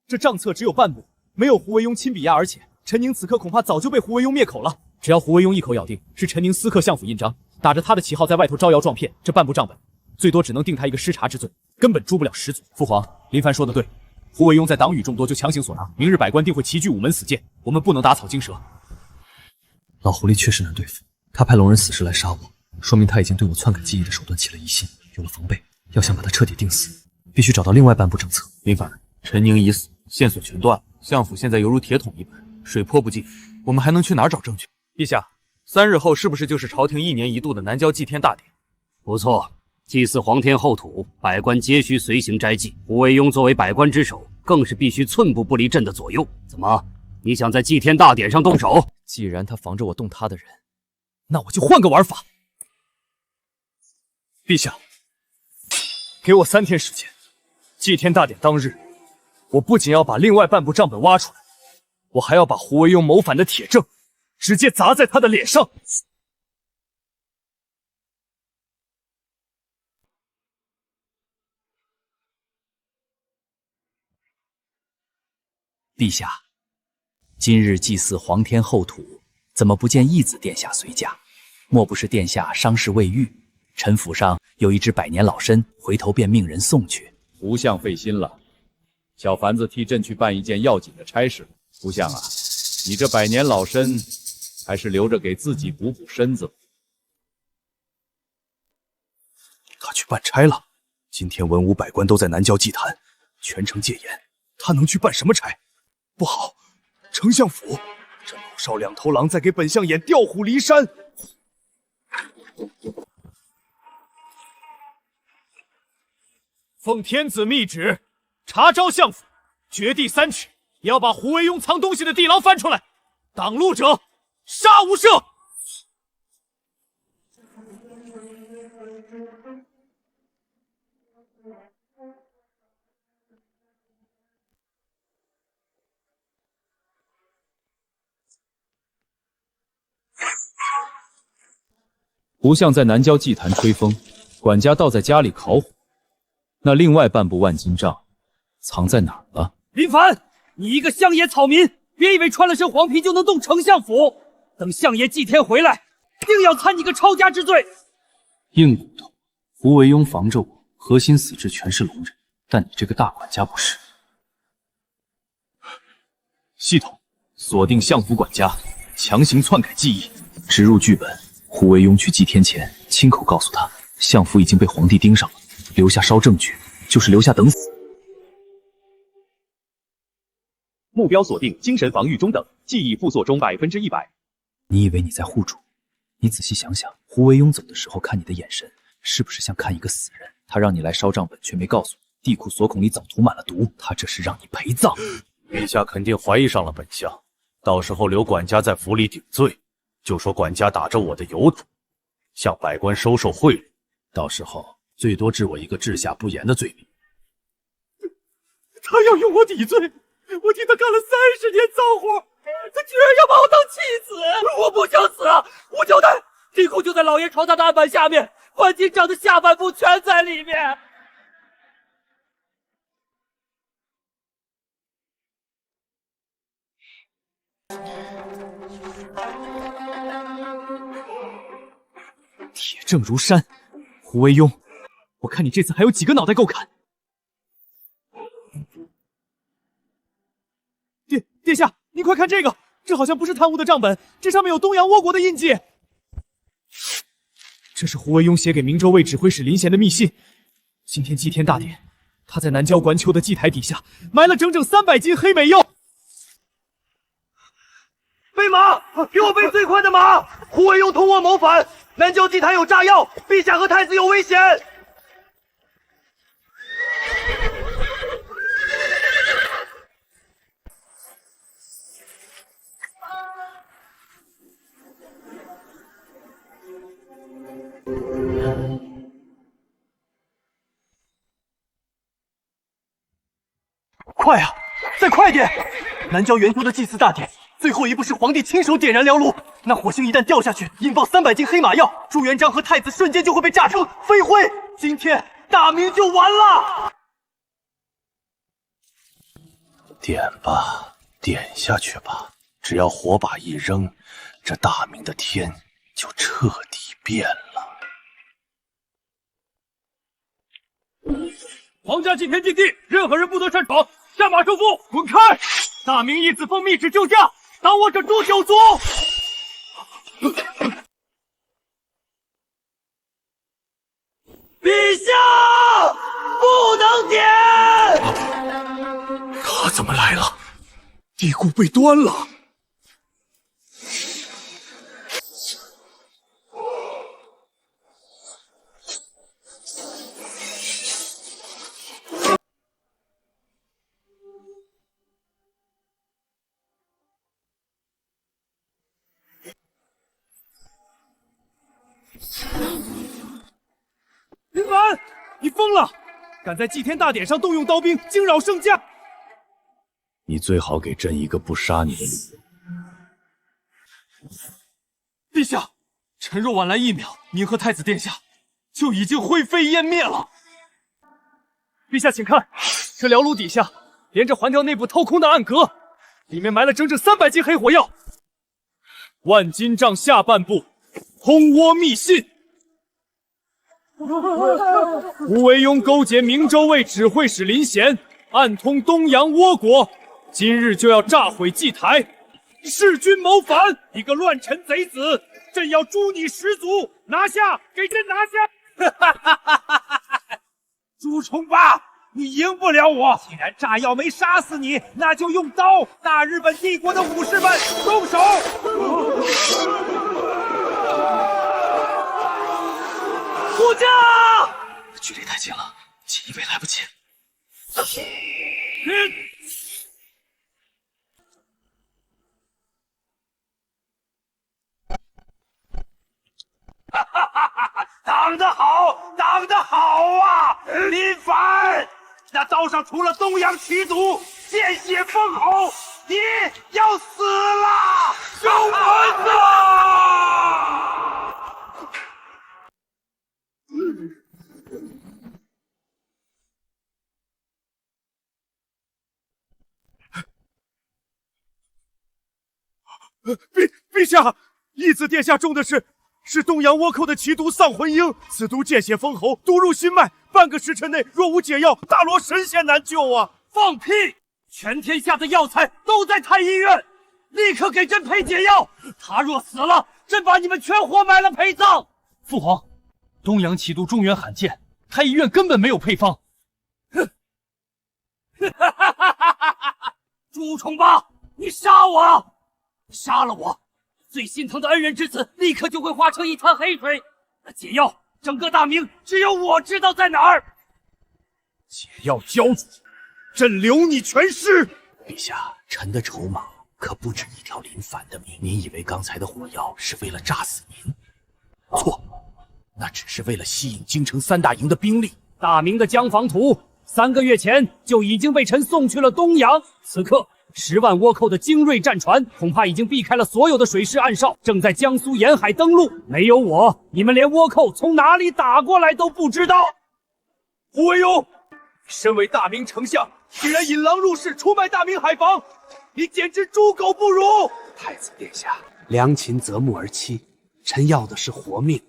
这账册只有半部，没有胡惟庸亲笔押，而且陈宁此刻恐怕早就被胡惟庸灭口了。只要胡惟庸一口咬定是陈宁私刻相府印章，打着他的旗号在外头招摇撞骗，这半部账本最多只能定他一个失察之罪，根本诛不了实罪。父皇，林凡说的对，胡惟庸在党羽众多就强行所拿，明日百官定会齐聚午门死谏，我们不能打草惊蛇。老狐狸确实难对付，他派龙人死士来杀我，说明他已经对我篡改记忆的手段起了疑心，有了防备。要想把他彻底定死，必须找到另外半部政策。林凡，陈宁已死，线索全断了，相府现在犹如铁桶一般，水泼不进，我们还能去哪儿找证据？陛下，3日后是不是就是朝廷1年1度的南郊祭天大典？不错，祭祀皇天后土，百官皆需随行斋祭。胡惟庸作为百官之首，更是必须寸步不离朕的左右。怎么，你想在祭天大典上动手？既然他防着我动他的人，那我就换个玩法。陛下，给我3天时间。祭天大典当日，我不仅要把另外半部账本挖出来，我还要把胡惟庸谋反的铁证直接砸在他的脸上。陛下，今日祭祀皇天后土，怎么不见义子殿下随驾？莫不是殿下伤势未愈？臣府上有一只百年老参，回头便命人送去。胡相费心了，小凡子替朕去办一件要紧的差事。胡相啊，你这百年老参还是留着给自己补补身子吧。他去办差了。今天文武百官都在南郊祭坛，全城戒严，他能去办什么差？不好，丞相府，这老少两头狼在给本相爷调虎离山。奉天子密旨，查招相府，掘地3尺，也要把胡惟庸藏东西的地牢翻出来。挡路者，杀无赦。胡相在南郊祭坛吹风，管家倒在家里烤火。那另外半部万金账藏在哪儿了？林凡，你一个乡野草民，别以为穿了身黄皮就能动丞相府。等相爷祭天回来，定要参你个抄家之罪。硬骨头，胡惟庸防着我，核心死志全是龙人，但你这个大管家不是。系统锁定相府管家，强行篡改记忆，植入剧本。胡惟庸去祭天前，亲口告诉他，相府已经被皇帝盯上了，留下烧证据，就是留下等死。目标锁定精神防御中等，记忆复塑中100%。你以为你在护主？你仔细想想，胡惟庸走的时候看你的眼神，是不是像看一个死人？他让你来烧账本，却没告诉你地库锁孔里早涂满了毒，他这是让你陪葬。陛下肯定怀疑上了本相，到时候留管家在府里顶罪，就说管家打着我的油土，向百官收受贿赂，到时候最多治我一个治下不严的罪名。他要用我抵罪，我替他干了30年脏活，他居然要把我当弃子！我不想死，我交代，地库就在老爷床榻的案板下面，换金长的下半部全在里面。铁证如山，胡惟庸，我看你这次还有几个脑袋够砍？殿下，您快看这个，这好像不是贪污的账本，这上面有东洋倭国的印记。这是胡惟庸写给明州卫指挥使林贤的密信。今天祭天大典，他在南郊关丘的祭台底下埋了整整300斤黑美药。备马，给我备最快的马！胡惟庸同我谋反，南郊祭台有炸药，陛下和太子有危险。快啊，再快点！南郊元丘的祭祀大典，最后一步是皇帝亲手点燃燎炉。那火星一旦掉下去，引爆300斤黑马药，朱元璋和太子瞬间就会被炸成飞灰。今天大明就完了。点吧，点下去吧，只要火把一扔，这大明的天就彻底变了。皇家祭天禁地，任何人不得擅闯。下马收夫，滚开！大明义子奉密旨救驾，挡我这诛九族！陛下，不能点！他怎么来了？地库被端了。林凡，你疯了！敢在祭天大典上动用刀兵，惊扰圣驾！你最好给朕一个不杀你的理由。陛下，臣若晚来1秒，您和太子殿下就已经灰飞烟灭了。陛下，请看，这燎炉底下连着环条内部掏空的暗格，里面埋了整整300斤黑火药。万金帐下半部，空窝密信。胡惟庸勾结明州卫指挥使林贤，暗通东洋倭国，今日就要炸毁祭台，弑君谋反！你个乱臣贼子，朕要诛你10族！拿下，给朕拿下！朱重八，你赢不了我。既然炸药没杀死你，那就用刀！大日本帝国的武士们，动手！护驾！距离太近了，锦衣卫来不及。挡得好，挡得好啊！林凡，那刀上除了东洋奇毒，见血封喉，你要死了！救蚊子！陛下，义子殿下中的是东洋倭寇的奇毒丧魂鹰，此毒见血封喉，毒入心脉，半个时辰内若无解药，大罗神仙难救啊！放屁！全天下的药材都在太医院，立刻给朕配解药。他若死了，朕把你们全活埋了陪葬。父皇，东洋奇毒中原罕见，太医院根本没有配方。哼！朱重八，你杀我！杀了我，最心疼的恩人之子，立刻就会化成一滩黑水。那解药，整个大明只有我知道在哪儿。解药交出，朕留你全尸。陛下，臣的筹码可不止一条林凡的命。您以为刚才的火药是为了炸死您？错，那只是为了吸引京城3大营的兵力。大明的江防图3个月前就已经被臣送去了东洋，此刻10万倭寇的精锐战船恐怕已经避开了所有的水师暗哨，正在江苏沿海登陆。没有我，你们连倭寇从哪里打过来都不知道。胡惟庸，身为大明丞相，竟然引狼入室，出卖大明海防，你简直猪狗不如！太子殿下，良禽择木而栖，臣要的是活命，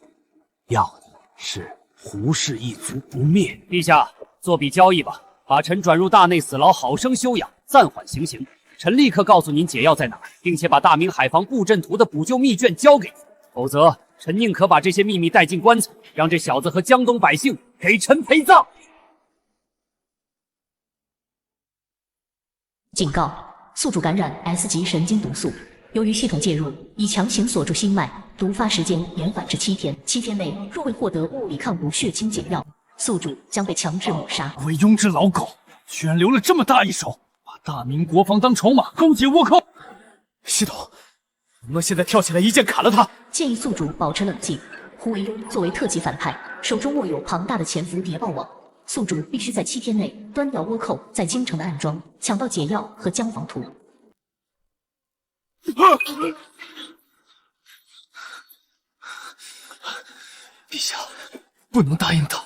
要的是胡氏一族不灭。陛下，做笔交易吧，把臣转入大内死牢，好生休养，暂缓行刑。臣立刻告诉您解药在哪儿，并且把大明海防布阵图的补救密卷交给你，否则臣宁可把这些秘密带进棺材，让这小子和江东百姓给臣陪葬。警告：宿主感染 S 级神经毒素，由于系统介入，已强行锁住心脉，毒发时间延缓至7天。7天内若未获得物理抗毒血清解药，宿主将被强制抹杀。惟庸这老狗，居然留了这么大一手，把大明国防当筹码，勾结倭寇。系统，能不能现在跳起来一剑砍了他？建议宿主保持冷静。胡惟庸作为特级反派，手中握有庞大的潜伏谍报网，宿主必须在7天内端掉倭寇在京城的暗桩，抢到解药和江防图。陛下，不能答应他。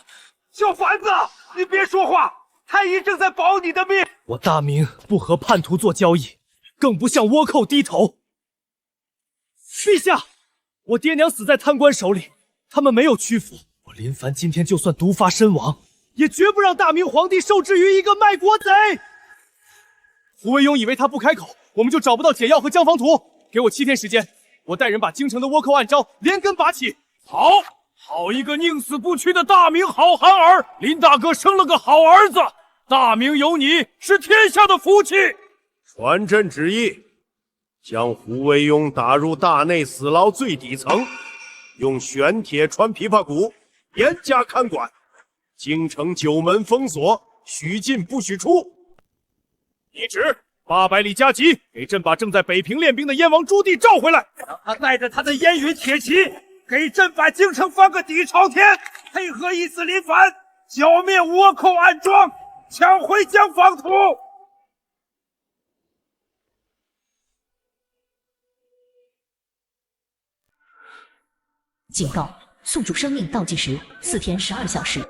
小凡子，你别说话，太医正在保你的命。我大明不和叛徒做交易，更不向倭寇低头。陛下，我爹娘死在贪官手里，他们没有屈服。我林凡今天就算毒发身亡，也绝不让大明皇帝受制于一个卖国贼。胡惟庸以为他不开口，我们就找不到解药和江防图。给我7天时间，我带人把京城的倭寇暗招连根拔起。好一个宁死不屈的大明好孩儿！林大哥生了个好儿子，大明有你是天下的福气。传朕旨意，将胡惟庸打入大内死牢最底层，用玄铁穿琵琶骨，严加看管。京城9门封锁，许进不许出。懿旨，800里加急，给朕把正在北平练兵的燕王朱棣召回来，让他带着他的烟云铁骑，给朕把京城翻个底朝天，配合一子林凡，剿灭倭寇暗桩，抢回江防图。警告：宿主生命倒计时4天12小时。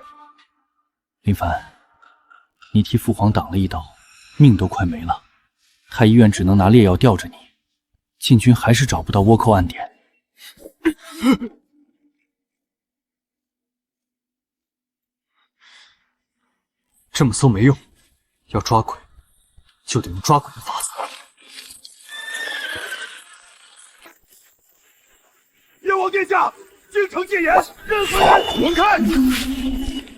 林凡，你替父皇挡了一刀，命都快没了。太医院只能拿烈药吊着你，禁军还是找不到倭寇暗点。这么搜没用，要抓鬼，就得用抓鬼的法子。燕王殿下，京城戒严，任何人滚开！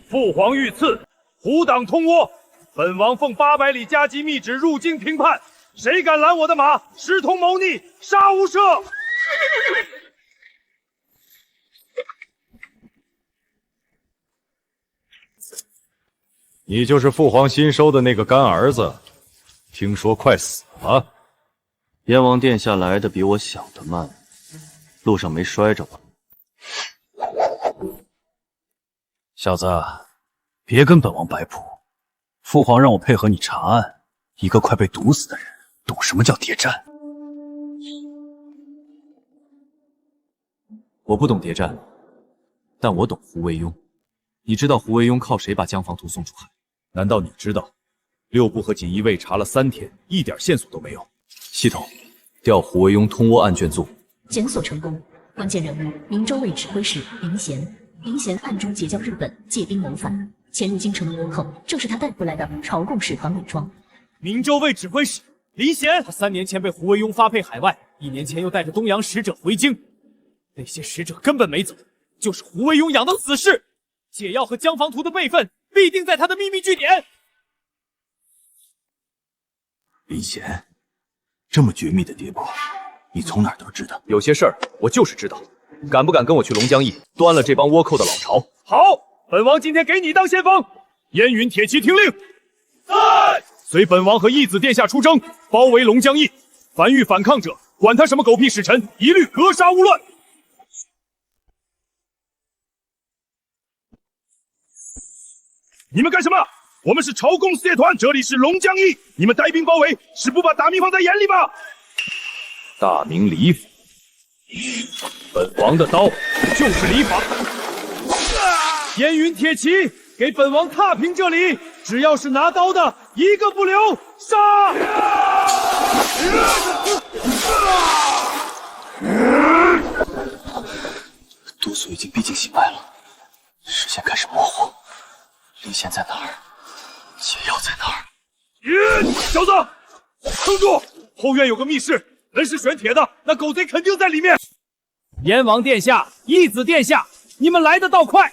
父皇御赐，虎党通倭，本王奉800里加急密旨入京平叛，谁敢拦我的马，视同谋逆，杀无赦！你就是父皇新收的那个干儿子，听说快死了。燕王殿下来的比我想的慢，路上没摔着吧？小子，别跟本王摆谱。父皇让我配合你查案，一个快被毒死的人，懂什么叫谍战？我不懂谍战，但我懂胡惟庸。你知道胡惟庸靠谁把江防图送出海？难道你知道？6部和锦衣卫查了3天，一点线索都没有。系统，调胡惟庸通倭案卷组。检索成功，关键人物明州卫指挥使林贤。林贤暗中结交日本借兵谋反，潜入京城的倭寇正是他带回来的朝贡使团伪装。明州卫指挥使林贤，他3年前被胡惟庸发配海外，1年前又带着东洋使者回京，那些使者根本没走，就是胡惟庸养的死士。解药和江防图的备份必定在他的秘密据点。林贤，这么绝密的谍报，你从哪儿得知的？有些事儿我就是知道。敢不敢跟我去龙江驿，端了这帮倭寇的老巢？好，本王今天给你当先锋。燕云铁骑听令，在，随本王和义子殿下出征，包围龙江驿。凡遇反抗者，管他什么狗屁使臣，一律格杀勿乱。你们干什么？我们是朝贡使节团，这里是龙江驿，你们带兵包围，是不把大明放在眼里吗？大明礼法，本王的刀就是礼法。燕云铁骑，给本王踏平这里，只要是拿刀的，一个不留，杀！督促已经逼近新麦了，视线开始模糊。离线在哪儿？解药在哪儿？小子，撑住！后院有个密室，门是玄铁的，那狗贼肯定在里面。燕王殿下，义子殿下，你们来得倒快！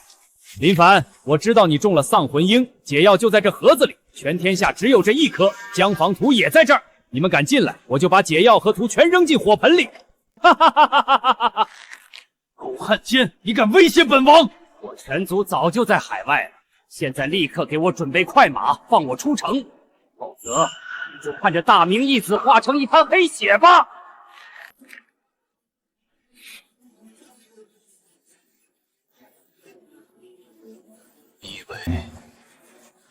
林凡，我知道你中了丧魂缨，解药就在这盒子里，全天下只有这一颗，江防图也在这儿。你们敢进来，我就把解药和图全扔进火盆里！哈哈哈哈哈哈！狗汉奸，你敢威胁本王？我全族早就在海外了，现在立刻给我准备快马，放我出城，否则你就看着大明义子化成一滩黑血吧！你以为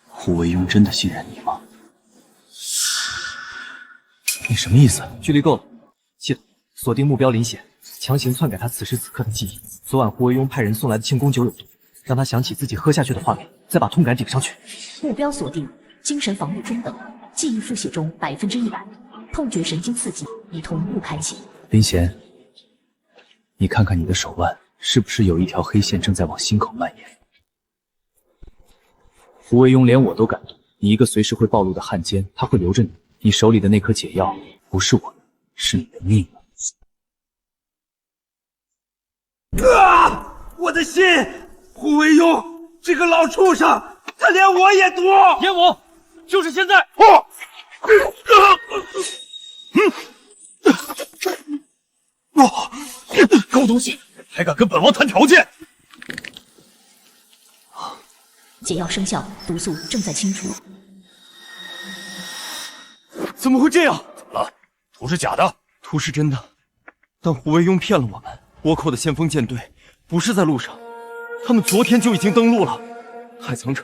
护卫庸真的信任你吗？你什么意思？距离够了，系统锁定目标林显，强行篡改他此时此刻的记忆。昨晚护卫庸派人送来的庆功酒有毒，让他想起自己喝下去的画面，再把痛感顶上去。目标锁定，精神防御中等，记忆复写中100%，痛觉神经刺激已同步开启。林贤，你看看你的手腕，是不是有一条黑线正在往心口蔓延？胡惟庸连我都敢动，你一个随时会暴露的汉奸，他会留着你。你手里的那颗解药不是我的，是你的命啊！我的心，胡惟庸这个老畜生，他连我也毒！燕王，就是现在！狗东西，还敢跟本王谈条件！解药生效，毒素正在清除。怎么会这样？怎么了？图是假的，图是真的，但胡惟庸骗了我们。倭寇的先锋舰队不是在路上，他们昨天就已经登陆了。太仓城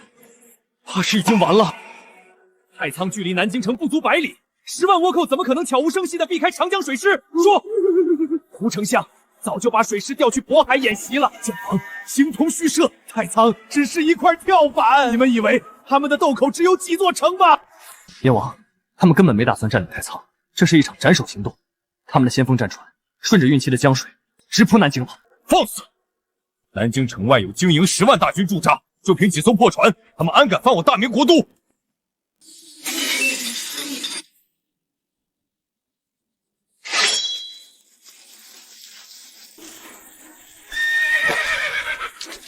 怕是已经完了。太仓距离南京城不足100里，10万倭寇怎么可能悄无声息地避开长江水师？说，胡丞相早就把水师调去渤海演习了。将王形同虚设，太仓只是一块跳板。你们以为他们的斗口只有几座城吗？燕王，他们根本没打算占领太仓，这是一场斩首行动。他们的先锋战船顺着运气的江水直扑南京了。放肆！南京城外有经营10万大军驻扎，就凭几艘破船，他们安敢犯我大明国都？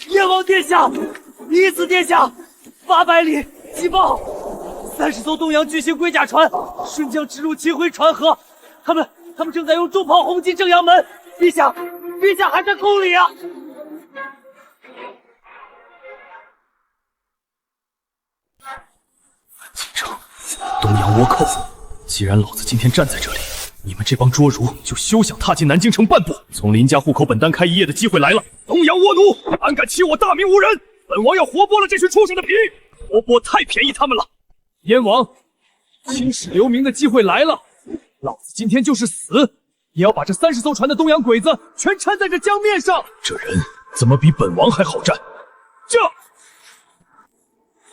燕王殿下，义子殿下，800里急报，30艘东洋巨型龟甲船顺江直入秦晖船河，他们正在用重炮轰击正阳门。陛下还在宫里啊！京城，东洋倭寇，既然老子今天站在这里，你们这帮捉儒就休想踏进南京城半步。从林家户口本单开一夜的机会来了，东洋倭奴胆敢欺我大明无人，本王要活剥了这群畜生的皮！活剥太便宜他们了。燕王，青史留名的机会来了，老子今天就是死，也要把这30艘船的东洋鬼子全掺在这江面上。这人怎么比本王还好战？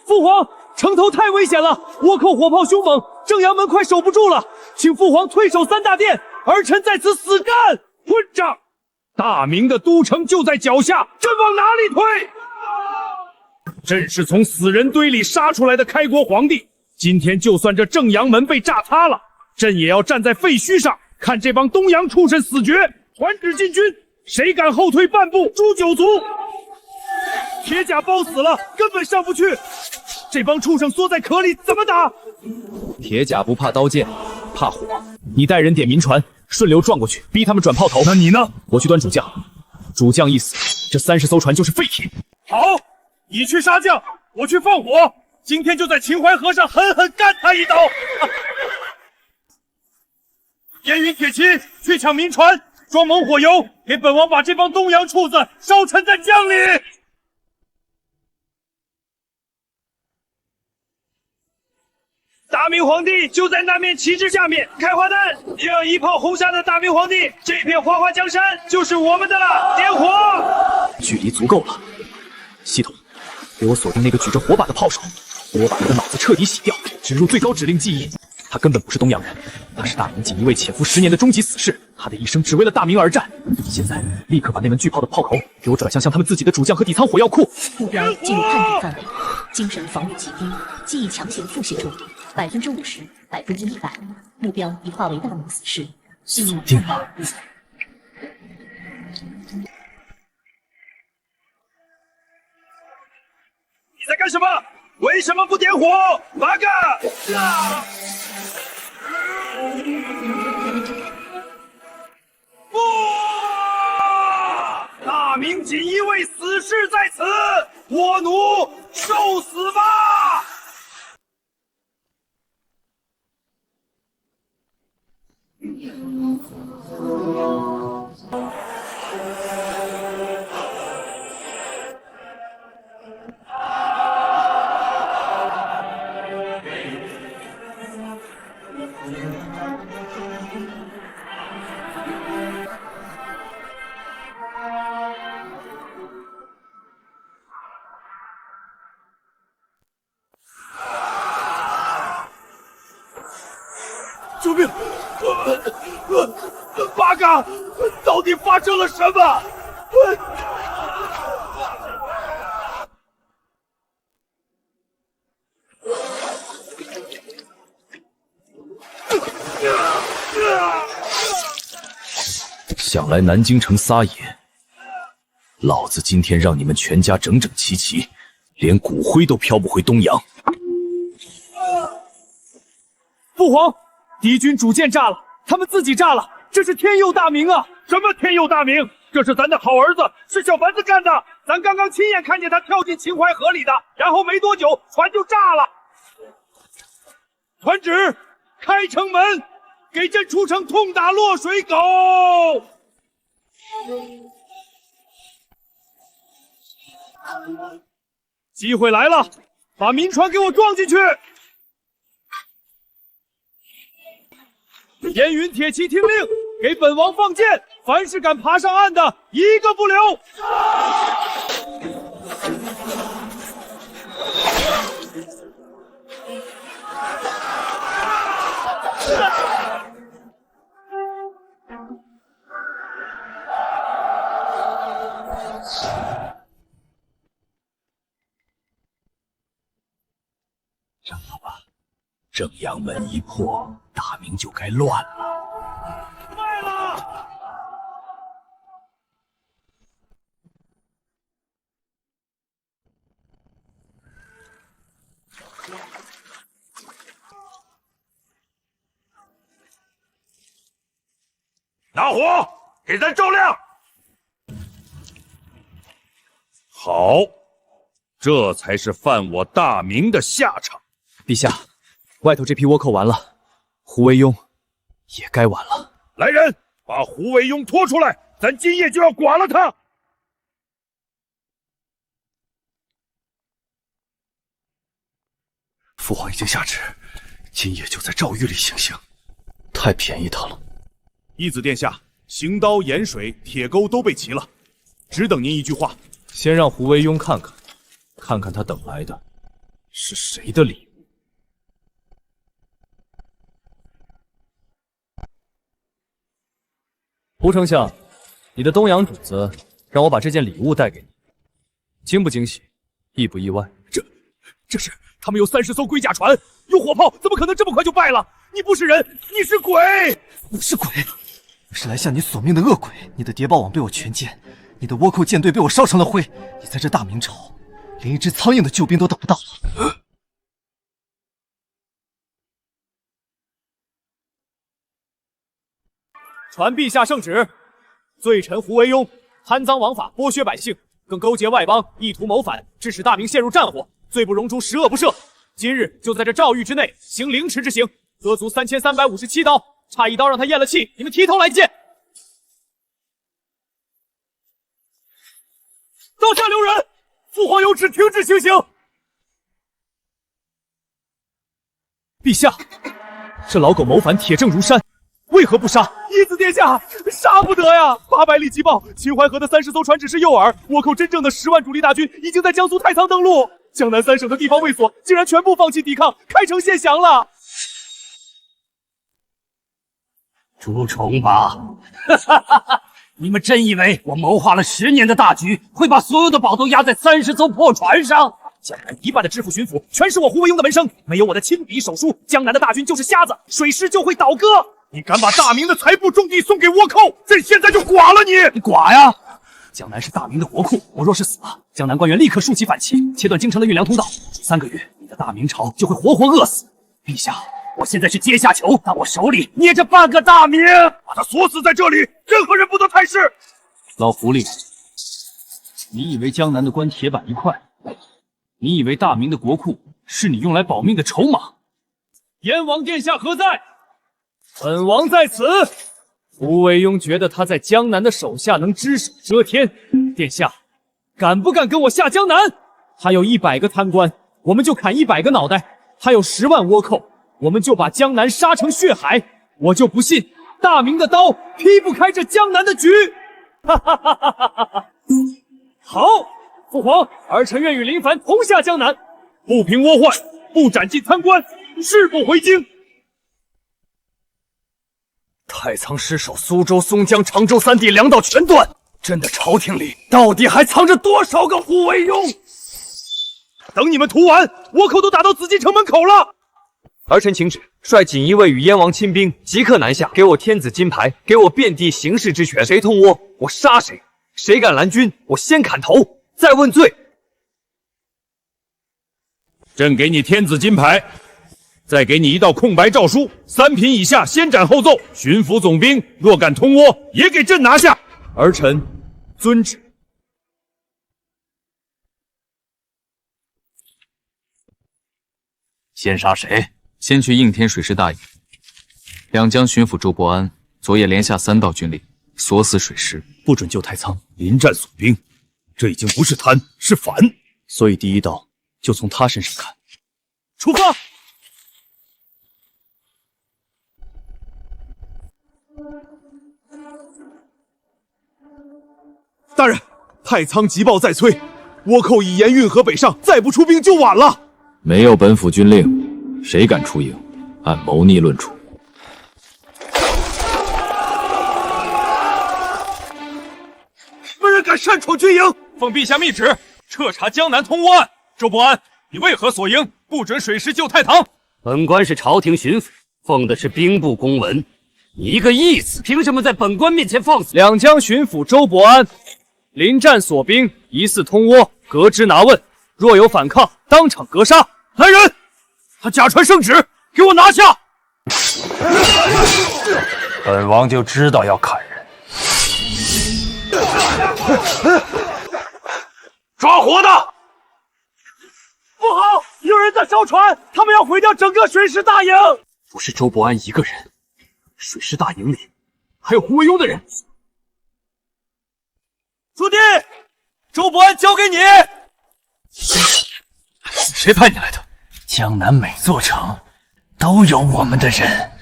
父皇，城头太危险了，倭寇火炮凶猛，正阳门快守不住了，请父皇退守3大殿，儿臣在此死战。混账！大明的都城就在脚下，朕往哪里退？朕是从死人堆里杀出来的开国皇帝，今天就算这正阳门被炸塌了，朕也要站在废墟上，看这帮东洋畜生死绝。传旨进军，谁敢后退半步，诛9族！铁甲包死了，根本上不去。这帮畜生缩在壳里，怎么打？铁甲不怕刀剑，怕火。你带人点民船，顺流撞过去，逼他们转炮头。那你呢？我去端主将，主将一死，这30艘船就是废铁。好，你去杀将，我去放火，今天就在秦淮河上狠狠干他一刀。烟云铁骑去抢民船，装猛火油，给本王把这帮东洋畜子烧沉在江里。大明皇帝就在那面旗帜下面，开花弹，让一炮轰下的大明皇帝，这片花花江山就是我们的了。点火！距离足够了，系统，给我锁定那个举着火把的炮手，我把他的脑子彻底洗掉，植入最高指令记忆。他根本不是东洋人，他是大明锦衣卫潜伏10年的终极死士，他的一生只为了大明而战。现在立刻把那门巨炮的炮口给我转向他们自己的主将和底舱火药库。目标进入判定范围，精神防御极低，记忆强行复写中，50%、100%，目标已化为大明死士。进入定了。你在干什么？为什么不点火？八嘎！不！大明锦衣卫死士在此，倭奴受死吧！救命！八嘎，到底发生了什么？想来南京城撒野，老子今天让你们全家整整齐齐，连骨灰都飘不回东洋。父皇，敌军主舰炸了，他们自己炸了，这是天佑大明啊！什么天佑大明？这是咱的好儿子，是小凡子干的。咱刚刚亲眼看见他跳进秦淮河里的，然后没多久船就炸了。传旨，开城门，给朕出城痛打落水狗！机会来了，把民船给我撞进去！烟云铁骑听令，给本王放箭，凡是敢爬上岸的，一个不留！知道吧？正阳门一破，大明就该乱了。卖了！拿火，给咱照亮！好，这才是犯我大明的下场。陛下，外头这批倭寇完了，胡惟庸也该完了。来人，把胡惟庸拖出来，咱今夜就要剐了他！父皇已经下旨，今夜就在诏狱里行刑，太便宜他了。义子殿下，行刀、盐水、铁钩都备齐了，只等您一句话。先让胡惟庸看看，看看他等来的是谁的礼物。胡丞相，你的东洋主子让我把这件礼物带给你，惊不惊喜，意不意外？这是他们有30艘龟甲船，有火炮，怎么可能这么快就败了？你不是人，你是鬼！我是鬼，我是来向你索命的恶鬼。你的谍报网被我全歼，你的倭寇舰队被我烧成了灰。你在这大明朝，连一只苍蝇的救兵都等不到了。传陛下圣旨，罪臣胡惟庸贪赃枉法，剥削百姓，更勾结外邦，意图谋反，致使大明陷入战火，罪不容诛，十恶不赦。今日就在这诏狱之内行凌迟之刑，割足3357刀，差一刀让他咽了气，你们提头来见。刀下留人，父皇有旨，停止行刑。陛下，这老狗谋反，铁证如山，为何不杀？义子殿下，杀不得呀！800里急报，秦淮河的30艘船只是诱饵，倭寇真正的10万主力大军已经在江苏太仓登陆，江南3省的地方卫所竟然全部放弃抵抗，开城献降了。诛虫吧！你们真以为我谋划了10年的大局，会把所有的宝都压在30艘破船上？江南一半的知府巡抚全是我胡惟庸的门生，没有我的亲笔手书，江南的大军就是瞎子，水师就会倒戈。你敢把大明的财布种地送给倭寇，朕现在就剐了你！你剐呀！江南是大明的国库，我若是死了，江南官员立刻竖起反旗，切断京城的运粮通道，3个月，你的大明朝就会活活饿死。陛下，我现在是阶下囚，但我手里捏着半个大明，把他锁死在这里，任何人不得探视。老狐狸，你以为江南的官铁板一块？你以为大明的国库是你用来保命的筹码？燕王殿下何在？本王在此。胡惟庸觉得他在江南的手下能只手遮天，殿下敢不敢跟我下江南？还有100个贪官，我们就砍100个脑袋；还有10万倭寇，我们就把江南杀成血海。我就不信大明的刀劈不开这江南的局！哈哈哈哈哈哈！好，父皇，儿臣愿与林凡同下江南，不平倭患，不斩尽贪官，誓不回京。太仓失守，苏州、松江、常州3地粮道全断，朕的朝廷里到底还藏着多少个胡惟庸？等你们屠完，倭寇都打到紫禁城门口了。儿臣请旨，率锦衣卫与燕王亲兵即刻南下，给我天子金牌，给我遍地行事之权。谁通倭，我杀谁；谁敢拦军，我先砍头，再问罪。朕给你天子金牌，再给你一道空白诏书，3品以下先斩后奏。巡抚总兵若敢通倭，也给朕拿下。儿臣遵旨。先杀谁？先去应天水师大营，两江巡抚周伯安昨夜连下3道军令，锁死水师，不准救太仓。临战锁兵，这已经不是贪，是反。所以第一刀就从他身上砍。出发！大人，太仓急报在催，倭寇已沿运河北上，再不出兵就晚了。没有本府军令，谁敢出营？按谋逆论处。没人敢擅闯军营。奉陛下密旨，彻查江南通倭案。周伯安，你为何锁营，不准水师救太堂？本官是朝廷巡抚，奉的是兵部公文。你一个义子，凭什么在本官面前放肆？两江巡抚周伯安临战锁兵，疑似通倭，革职拿问，若有反抗，当场格杀。来人，他假传圣旨，给我拿下！本王就知道要砍人。抓活的！不好，有人在烧船，他们要毁掉整个水师大营。不是周伯安一个人，水师大营里还有胡惟庸的人。朱棣，周伯安交给你。谁派你来的？江南每座城都有我们的人。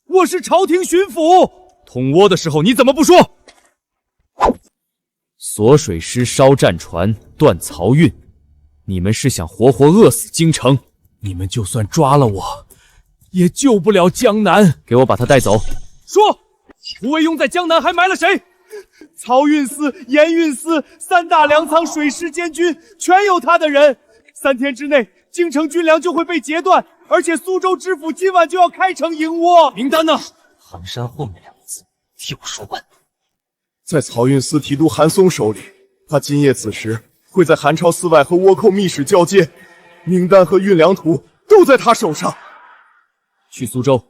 我是朝廷巡抚，通倭的时候你怎么不说？锁水师、烧战船、断漕运，你们是想活活饿死京城？你们就算抓了我，也救不了江南。给我把他带走。说，胡惟庸在江南还埋了谁？漕运司、盐运司3大粮仓、水师监军，全有他的人。3天之内京城军粮就会被截断，而且苏州知府今晚就要开城迎倭。名单呢？寒山后面两个字，替我说完。在漕运司提督韩松手里，他今夜子时会在韩超司外和倭寇密使交接，名单和运粮图都在他手上。去苏州，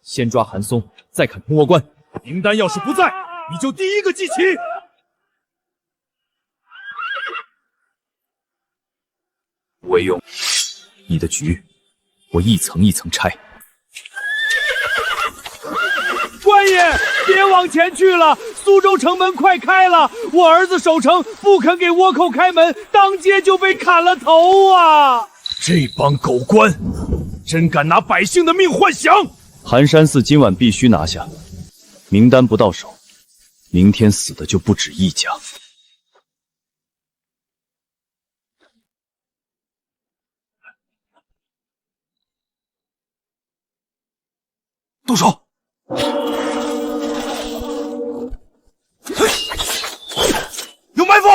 先抓韩松，再看通倭关。名单要是不在，你就第一个记起。吴惟庸，你的局我一层一层拆。官爷，别往前去了，苏州城门快开了，我儿子守城不肯给倭寇开门，当街就被砍了头啊！这帮狗官，真敢拿百姓的命换降！寒山寺今晚必须拿下，名单不到手，明天死的就不止一家。动手！有埋伏！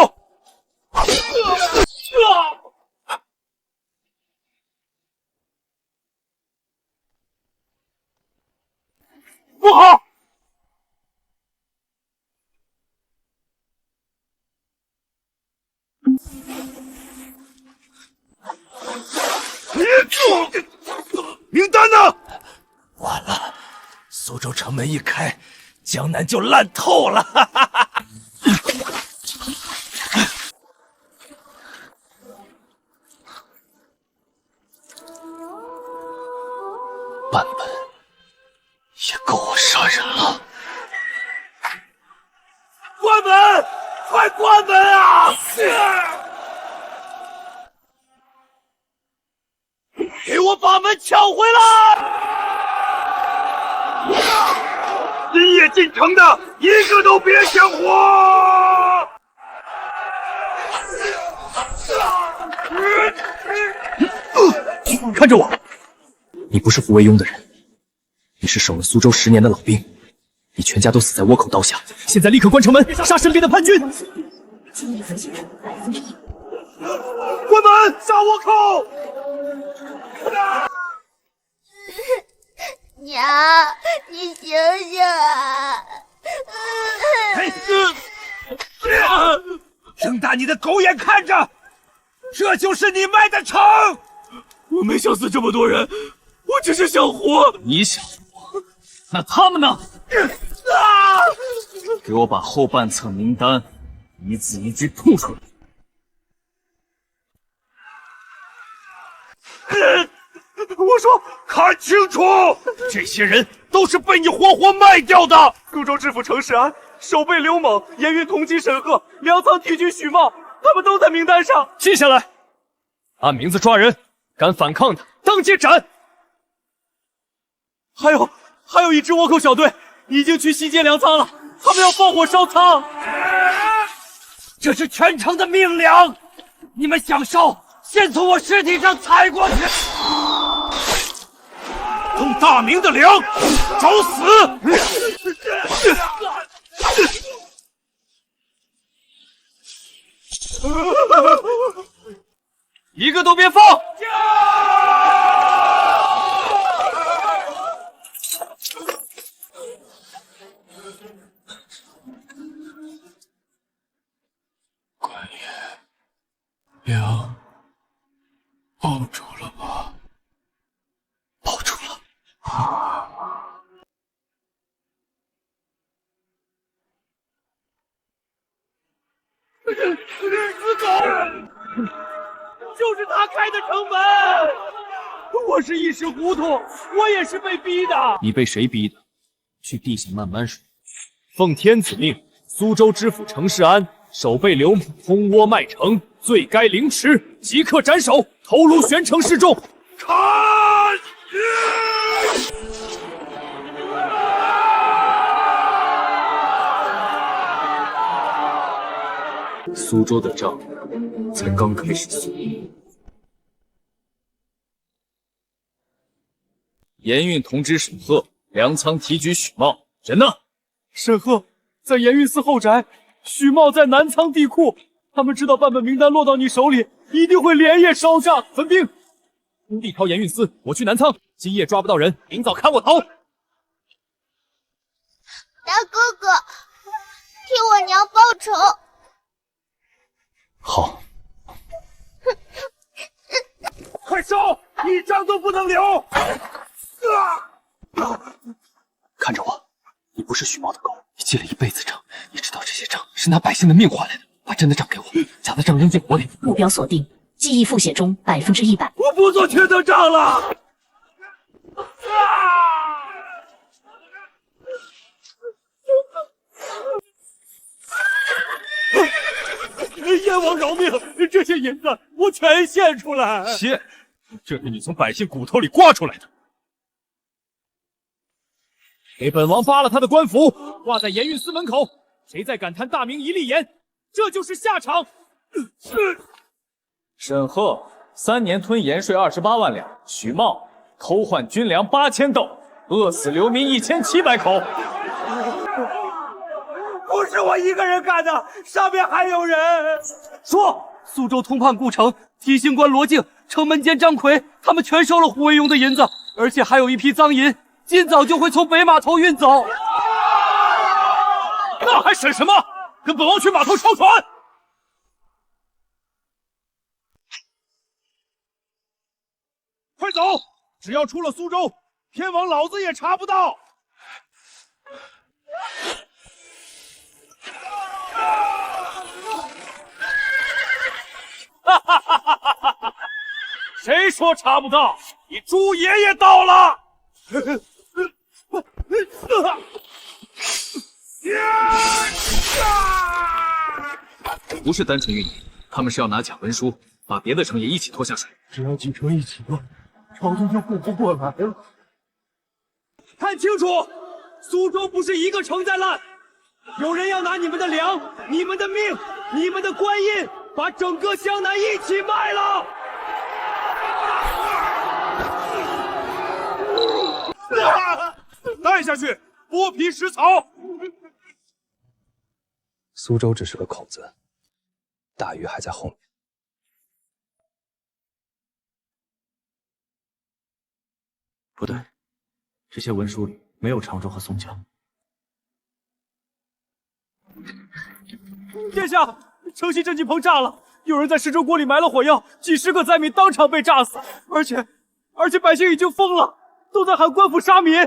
不好！名单呢？完了，苏州城门一开，江南就烂透了！哈哈哈。版本也够我杀人了。关门！快关门啊！给我把门抢回来！今夜进城的一个都别想活！看着我，你不是胡惟庸的人，你是守了苏州10年的老兵，你全家都死在倭寇刀下。现在立刻关城门，杀身边的叛军！关门，杀倭寇！娘，你醒醒啊！睁大你的狗眼看着，这就是你卖的城！我没想死这么多人，我只是想活。你想活？那他们呢？给我把后半册名单一字一句吐出来！我说，看清楚，这些人都是被你活活卖掉的。苏州知府程世安、守备刘猛、盐运同缉沈赫、粮仓提军许茂，他们都在名单上。记下来，按名字抓人，敢反抗的当街斩。还有一支倭寇小队已经去西街粮仓了，他们要放火烧仓。这是全城的命令，你们想烧，先从我尸体上踩过去。奉大明的粮，找死！一个都别放！官爷，粮保住了吧？保住了。死狗！就是他开的城门！我是一时糊涂，我也是被逼的。你被谁逼的？去地下慢慢说。奉天子命，苏州知府程世安、守备刘猛通倭卖城，罪该凌迟，即刻斩首，头颅悬城示众。看！苏州的仗才刚开始算。盐运同知沈赫，粮仓提举许茂，人呢？沈赫在盐运司后宅，许茂在南仓地库。他们知道版本名单落到你手里，一定会连夜烧上。分兵，工地挑盐运司，我去南仓。今夜抓不到人，明早砍我头。大哥哥，替我娘报仇。好，快烧，一张都不能留！看着我，你不是许茂的狗，你记了一辈子账，你知道这些账是拿百姓的命换来的。把真的账给我，假的账扔进火里。目标锁定，记忆复写中100%。我不做缺德账了。燕王饶命！这些银子我全献出来。献？这是你从百姓骨头里刮出来的。给本王扒了他的官服，挂在盐运司门口。谁再敢贪大明一粒盐，这就是下场。沈赫3年吞盐税28万两，许茂偷换军粮8000斗，饿死流民1700口。不是我一个人干的，上面还有人。说，苏州通判顾城、提刑官罗敬、城门监张奎，他们全收了胡惟庸的银子，而且还有一批赃银，今早就会从北码头运走。那还审什么？跟本王去码头抄船！快走！只要出了苏州，天王老子也查不到。哈哈哈哈哈哈！谁说查不到？你猪爷爷到了！不是单纯运营，他们是要拿假文书，把别的城也一起拖下水。只要几城一起乱，朝廷就顾不过来了。看清楚，苏州不是一个城在烂，有人要拿你们的粮、你们的命、你们的官印，把整个湘南一起卖了。带下去，剥皮食草。苏州只是个口子，大鱼还在后面。不对，这些文书里没有常州和宋江。殿下，城西镇济棚炸了，有人在石州锅里埋了火药，几十个灾民当场被炸死，而且百姓已经疯了，都在喊官府杀民。你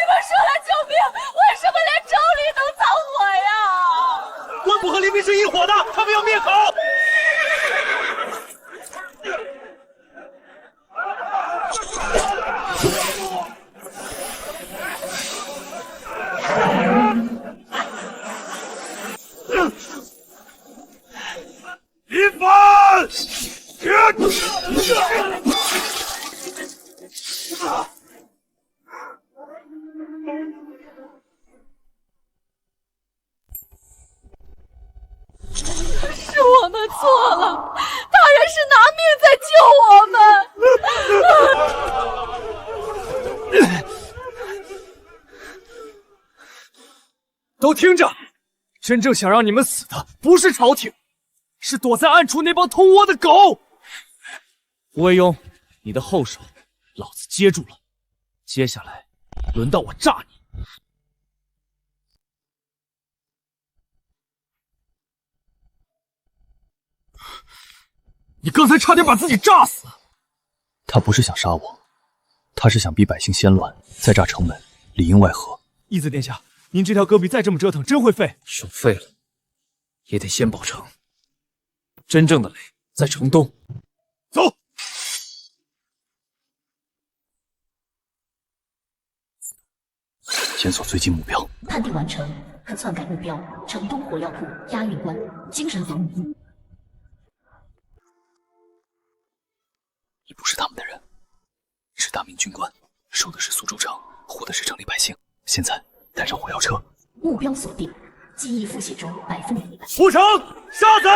们说来救命，为什么连州里都藏火呀？官府和黎民是一伙的，他们要灭口。林凡，是我们错了，大人是拿命在救我们。都听着，真正想让你们死的不是朝廷，是躲在暗处那帮偷窝的狗。胡惟庸，你的后手老子接住了，接下来轮到我炸你。你刚才差点把自己炸死。他不是想杀我，他是想逼百姓先乱，再炸城门，里应外合。义子殿下，您这条戈壁再这么折腾，真会废。手废了，也得先保城。真正的雷在城东。走。检索最近目标。判定完成，可篡改目标：城东火药库押运官，精神防务。你不是他们的人，是大明军官，守的是苏州城，护的是城里百姓。现在带上火药车。目标锁定，记忆复写中100%。出城杀贼！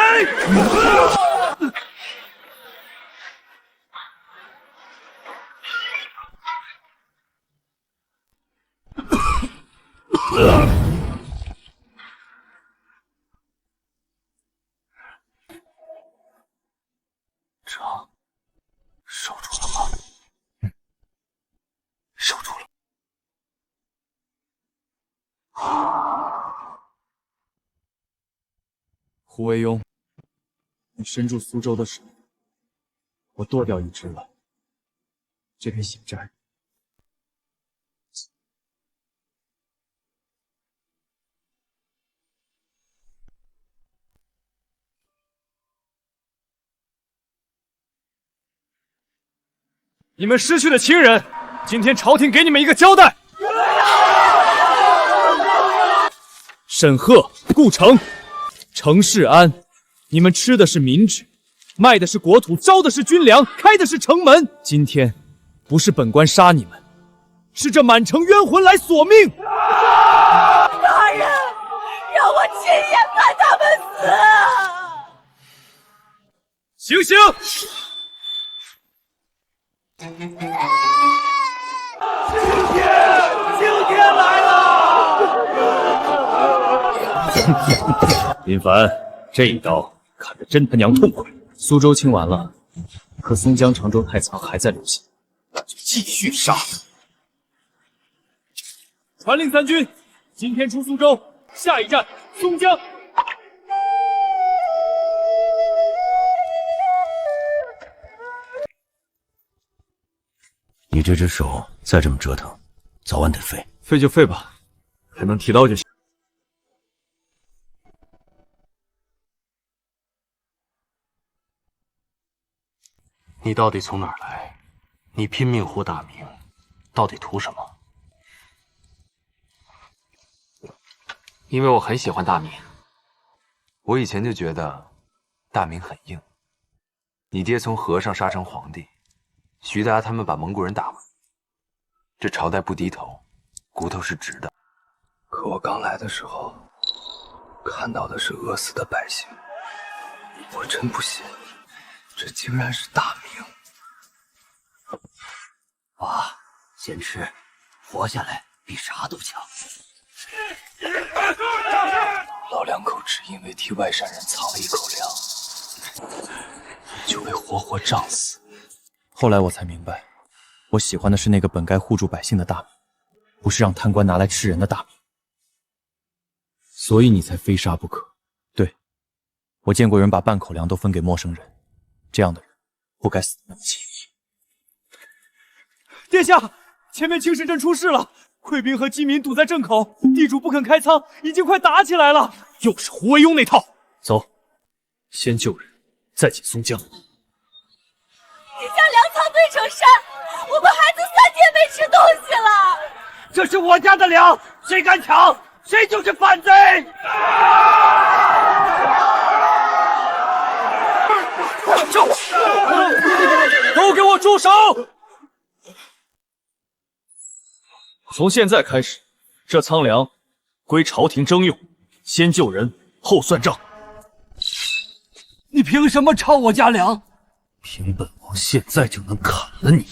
胡惟庸，你身处苏州的时候，我剁掉一只了。这片血债，你们失去的亲人，今天朝廷给你们一个交代。沈赫、顾城、程世安，你们吃的是民脂，卖的是国土，招的是军粮，开的是城门。今天不是本官杀你们，是这满城冤魂来索命。大人，让我亲眼看他们死！行刑！青天来了！林凡，这一刀砍得真他娘痛快。苏州清完了，可松江、常州太仓还在流血，那就继续杀。传令三军，今天出苏州，下一站松江。你这只手再这么折腾，早晚得废。废就废吧，还能提刀就行。你到底从哪儿来？你拼命护大明，到底图什么？因为我很喜欢大明，我以前就觉得大明很硬。你爹从和尚杀成皇帝，徐达他们把蒙古人打完，这朝代不低头，骨头是直的。可我刚来的时候，看到的是饿死的百姓，我真不信，这竟然是大明。哇，先吃，活下来比啥都强。老两口只因为替外山人藏了一口粮，就被活活杖死。后来我才明白，我喜欢的是那个本该护住百姓的大明，不是让贪官拿来吃人的大明。所以你才非杀不可。对，我见过人把半口粮都分给陌生人，这样的人不该死那么轻易。殿下，前面青石镇出事了，溃兵和饥民堵在镇口，地主不肯开仓，已经快打起来了。又是胡惟庸那套。走，先救人，再进松江。你将粮仓堆成山，我们孩子3天没吃东西了。这是我家的粮，谁敢抢，谁就是反贼！都给我住手！从现在开始，这仓粮归朝廷征用，先救人，后算账。你凭什么抄我家粮？凭本王现在就能砍了你！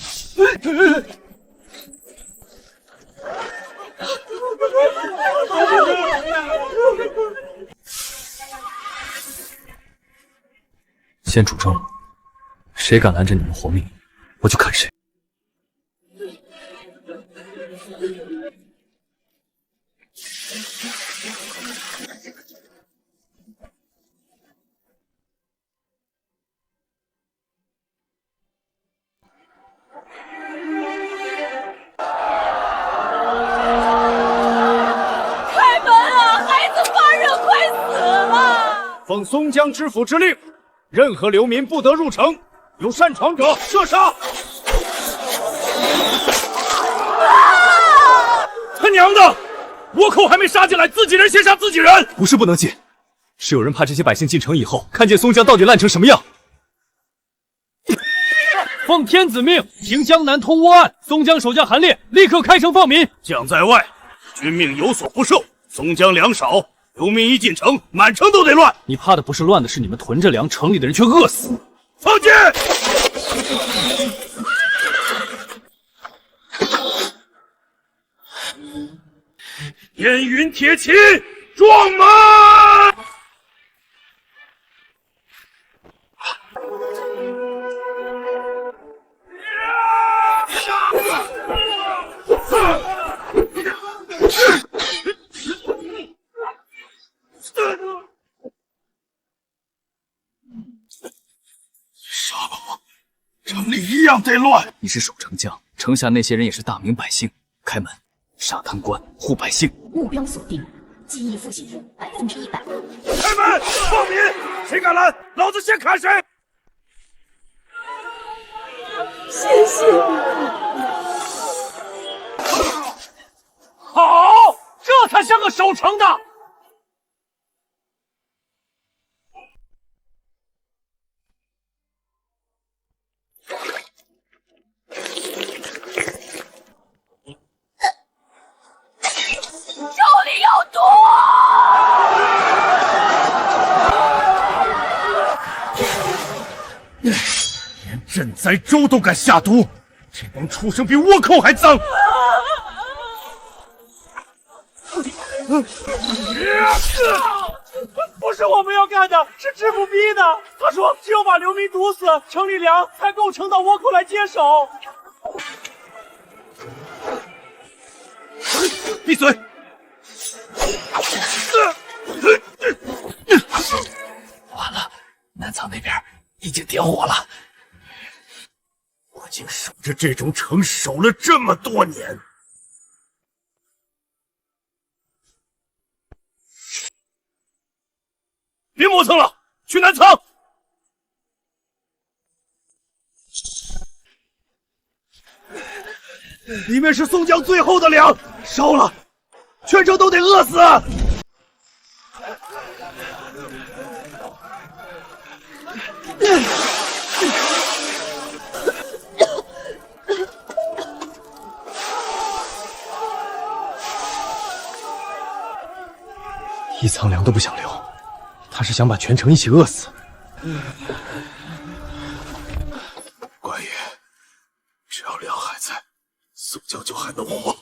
先主政，谁敢拦着你们活命，我就砍谁。开门啊！孩子发热，快死了！奉松江知府之令，任何流民不得入城，有擅闯者射杀。他娘的！倭寇还没杀进来，自己人先杀自己人！不是不能进，是有人怕这些百姓进城以后，看见松江到底烂成什么样。奉天子命，平江南通倭岸，松江守将韩烈立刻开城放民。将在外，君命有所不受。松江粮少，流民一进城，满城都得乱。你怕的不是乱的，是你们囤着粮，城里的人却饿死。放箭！烟云铁骑，撞门！样得乱。你是守城将，城下那些人也是大明百姓，开门，杀贪官，护百姓。目标锁定，记忆复写中100%。开门，放民！谁敢拦，老子先砍谁！谢谢你。好，这才像个守城的。手里有毒！连赈灾粥都敢下毒，这帮畜生比倭寇还脏！不是我们要干的，是知府逼的。他说只有把流民毒死，城里粮才够撑到倭寇来接手。闭嘴！完了，南仓那边已经点火了。我竟守着这种城守了这么多年。别磨蹭了，去南仓。里面是宋江最后的粮，烧了，全城都得饿死。一仓粮都不想留，他是想把全城一起饿死。关羽，只要粮还在，宋江就还能活。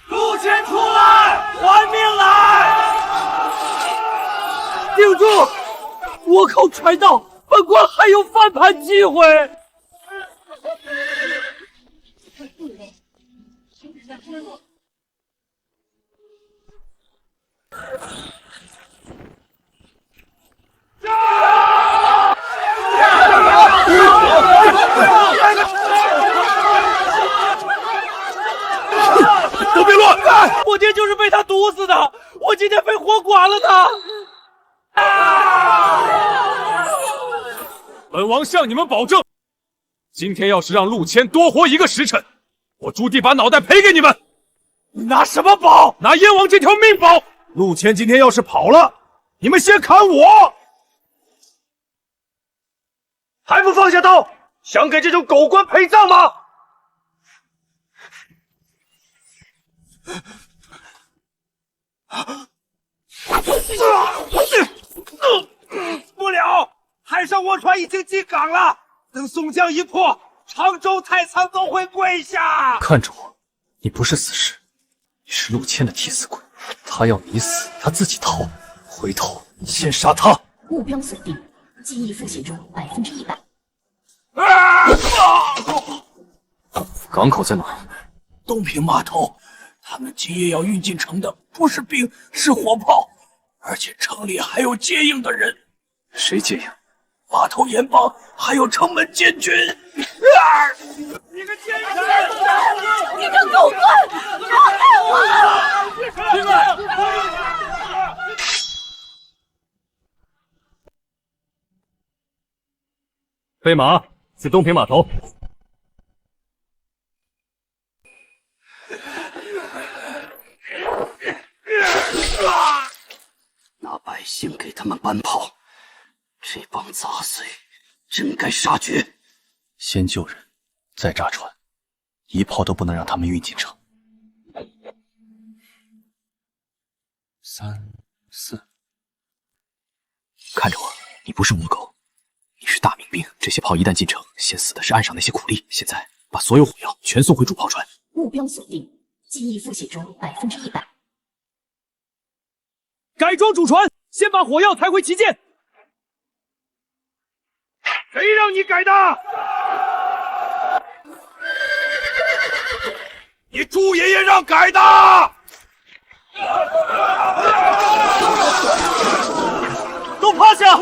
陆谦出来，还命来！定住！倭寇传到，本官还有翻盘机会。都别乱！我爹就是被他毒死的，我今天非活剐了他。本王向你们保证，今天要是让陆谦多活1个时辰，我朱棣把脑袋赔给你们。你拿什么保？拿燕王这条命保。陆谦今天要是跑了，你们先砍我！还不放下刀？想给这种狗官陪葬吗？不了，海上倭船已经进港了。等宋江一破，常州太仓都会跪下。看着我，你不是死士，你是陆谦的替死鬼。他要你死，他自己逃。回头先杀他。目标锁定，记忆复写中100%。港口在哪？东平码头。他们今夜要运进城的不是兵，是火炮，而且城里还有接应的人。谁接应？码头盐帮，还有城门监军。你个奸臣！你个狗官，饶开我！飞马去东平码头。拿百姓给他们搬炮，这帮杂碎真该杀绝。先救人，再炸船，一炮都不能让他们运进城。3、4，看着我，你不是倭寇，你是大明兵。这些炮一旦进城，先死的是岸上那些苦力。现在把所有火药全送回主炮船。目标锁定，记忆复写中100%。改装主船，先把火药抬回旗舰。谁让你改的？你朱爷爷让改的！都都趴下！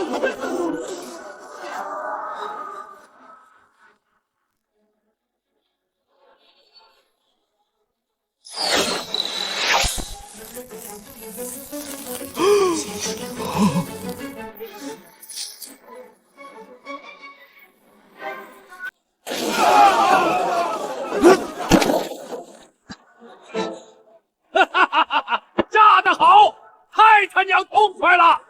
炸得好，太他娘痛快了！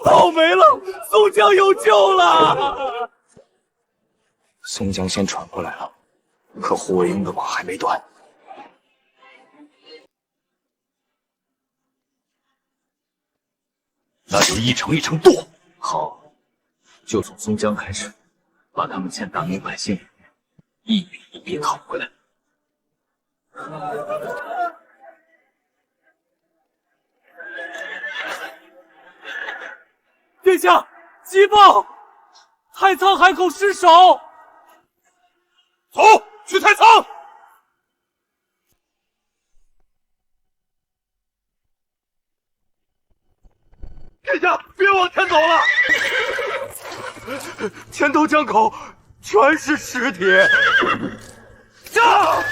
炮没了，宋江有救了！宋江先传过来了，可胡惟庸的网还没断。那就一城一城剁。好，就从松江开始，把他们欠大明百姓一笔一笔讨回来。殿下，急报！太仓海口失守。走，去太仓。殿下，别往前走了，前头江口全是尸体。驾！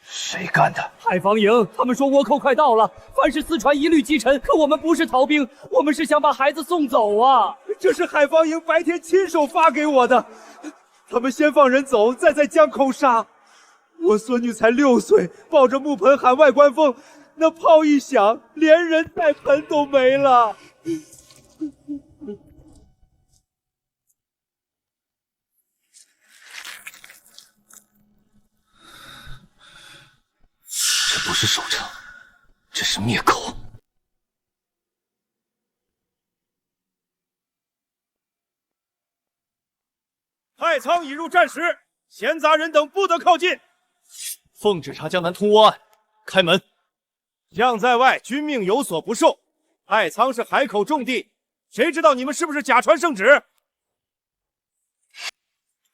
谁干的？海防营，他们说倭寇快到了，凡是私传一律击沉。可我们不是逃兵，我们是想把孩子送走啊！这是海防营白天亲手发给我的，他们先放人走，再在江口杀。我孙女才6岁，抱着木盆喊外观风，那炮一响，连人带盆都没了。这不是守城，这是灭口。太仓已入战时，闲杂人等不得靠近。奉旨查江南通倭案，开门。将在外，君命有所不受。太仓是海口重地，谁知道你们是不是假传圣旨？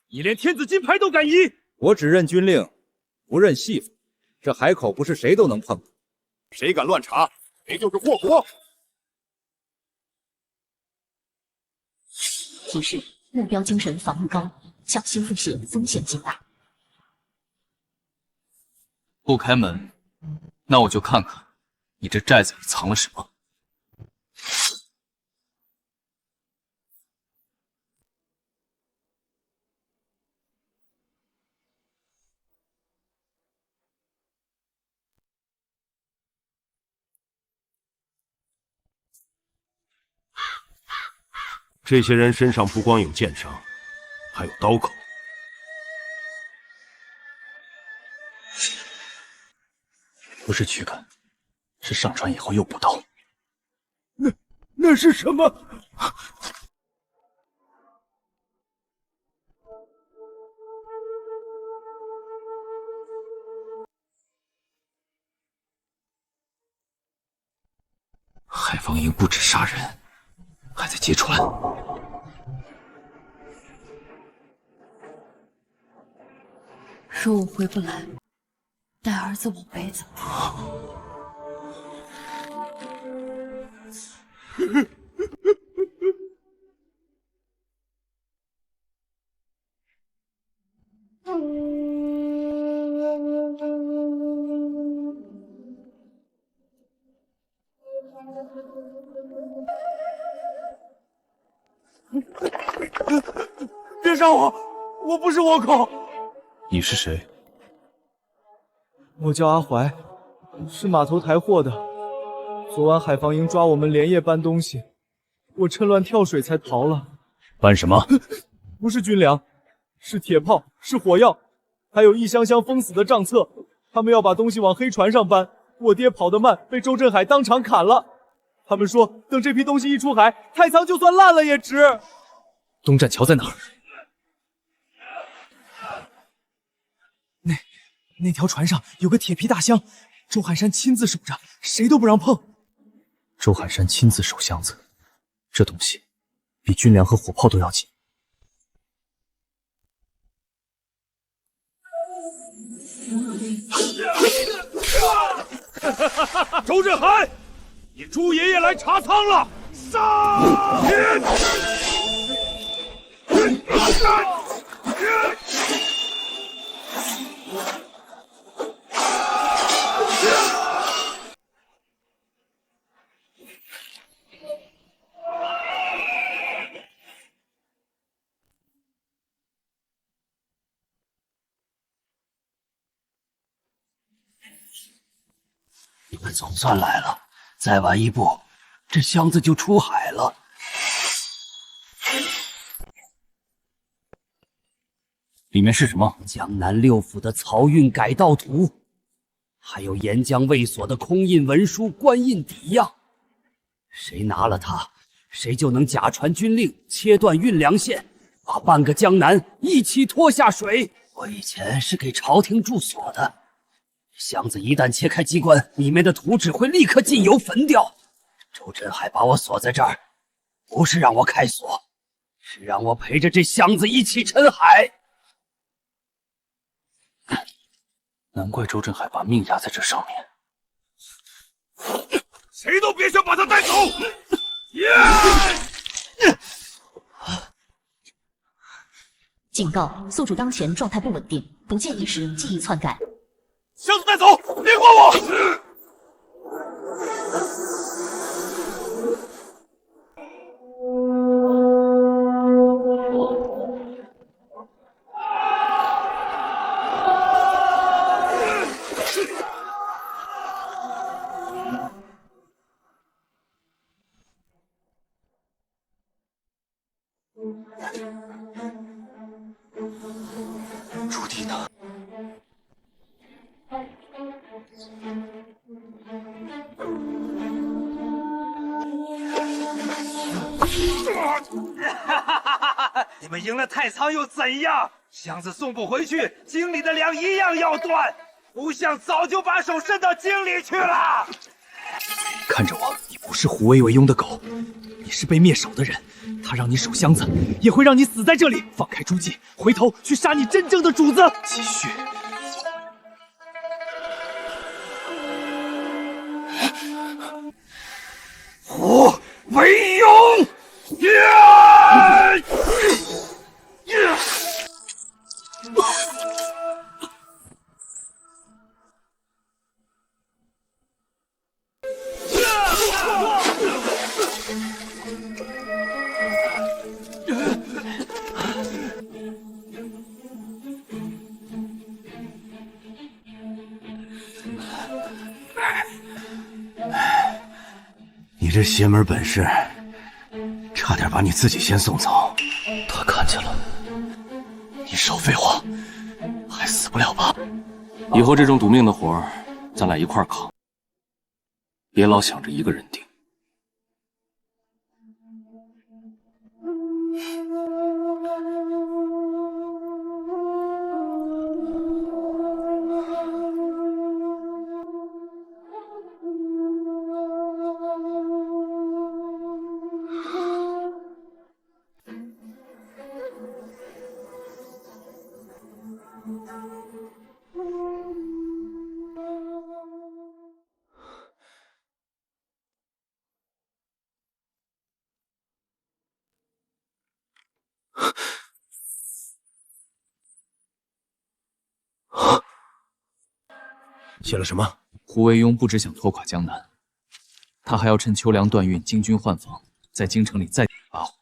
你连天子金牌都敢移？我只认军令，不认戏法。这海口不是谁都能碰的，谁敢乱查，谁就是祸国。提示：目标精神防御高，小心腹泻风险极大。不开门，那我就看看你这寨子里藏了什么。这些人身上不光有剑伤，还有刀口。不是驱赶，是上船以后又补刀。那是什么？海防营不止杀人，还在劫船。说我回不来，带儿子往北走。别杀我！我不是倭寇。你是谁？我叫阿怀，是码头抬货的。昨晚海防营抓我们，连夜搬东西，我趁乱跳水才逃了。搬什么？不是军粮，是铁炮，是火药，还有一箱箱封死的账册。他们要把东西往黑船上搬，我爹跑得慢，被周振海当场砍了。他们说，等这批东西一出海，太仓就算烂了也值。东栈桥在哪儿？那条船上有个铁皮大箱，周海山亲自守着，谁都不让碰。周海山亲自守箱子，这东西比军粮和火炮都要紧。周震海，你朱爷爷来查仓了！杀！你们总算来了，再晚一步，这箱子就出海了。里面是什么？江南六府的漕运改道图，还有沿江卫所的空印文书、官印底样。谁拿了它，谁就能假传军令，切断运粮线，把半个江南一起拖下水。我以前是给朝廷驻所的。箱子一旦切开机关，里面的图纸会立刻进油焚掉。周震海把我锁在这儿，不是让我开锁，是让我陪着这箱子一起沉海。难怪周震海把命压在这上面。谁都别想把他带走！警告：宿主当前状态不稳定，不建议使用记忆篡改。箱子带走，别管我！朱棣呢？你们赢了太仓又怎样？箱子送不回去，京里的粮一样要断。吴相早就把手伸到京里去了。看着我，你不是胡惟庸的狗，你是被灭手的人。他让你守箱子，也会让你死在这里。放开朱棣，回头去杀你真正的主子。继续。胡惟庸！你这邪门本事，差点把你自己先送走。他看见了，你少废话，还死不了吧？以后这种赌命的活儿，咱俩一块儿扛，别老想着一个人顶。写了什么？胡惟庸不只想拖垮江南，他还要趁秋粮断运、京军换防，在京城里再点一把火。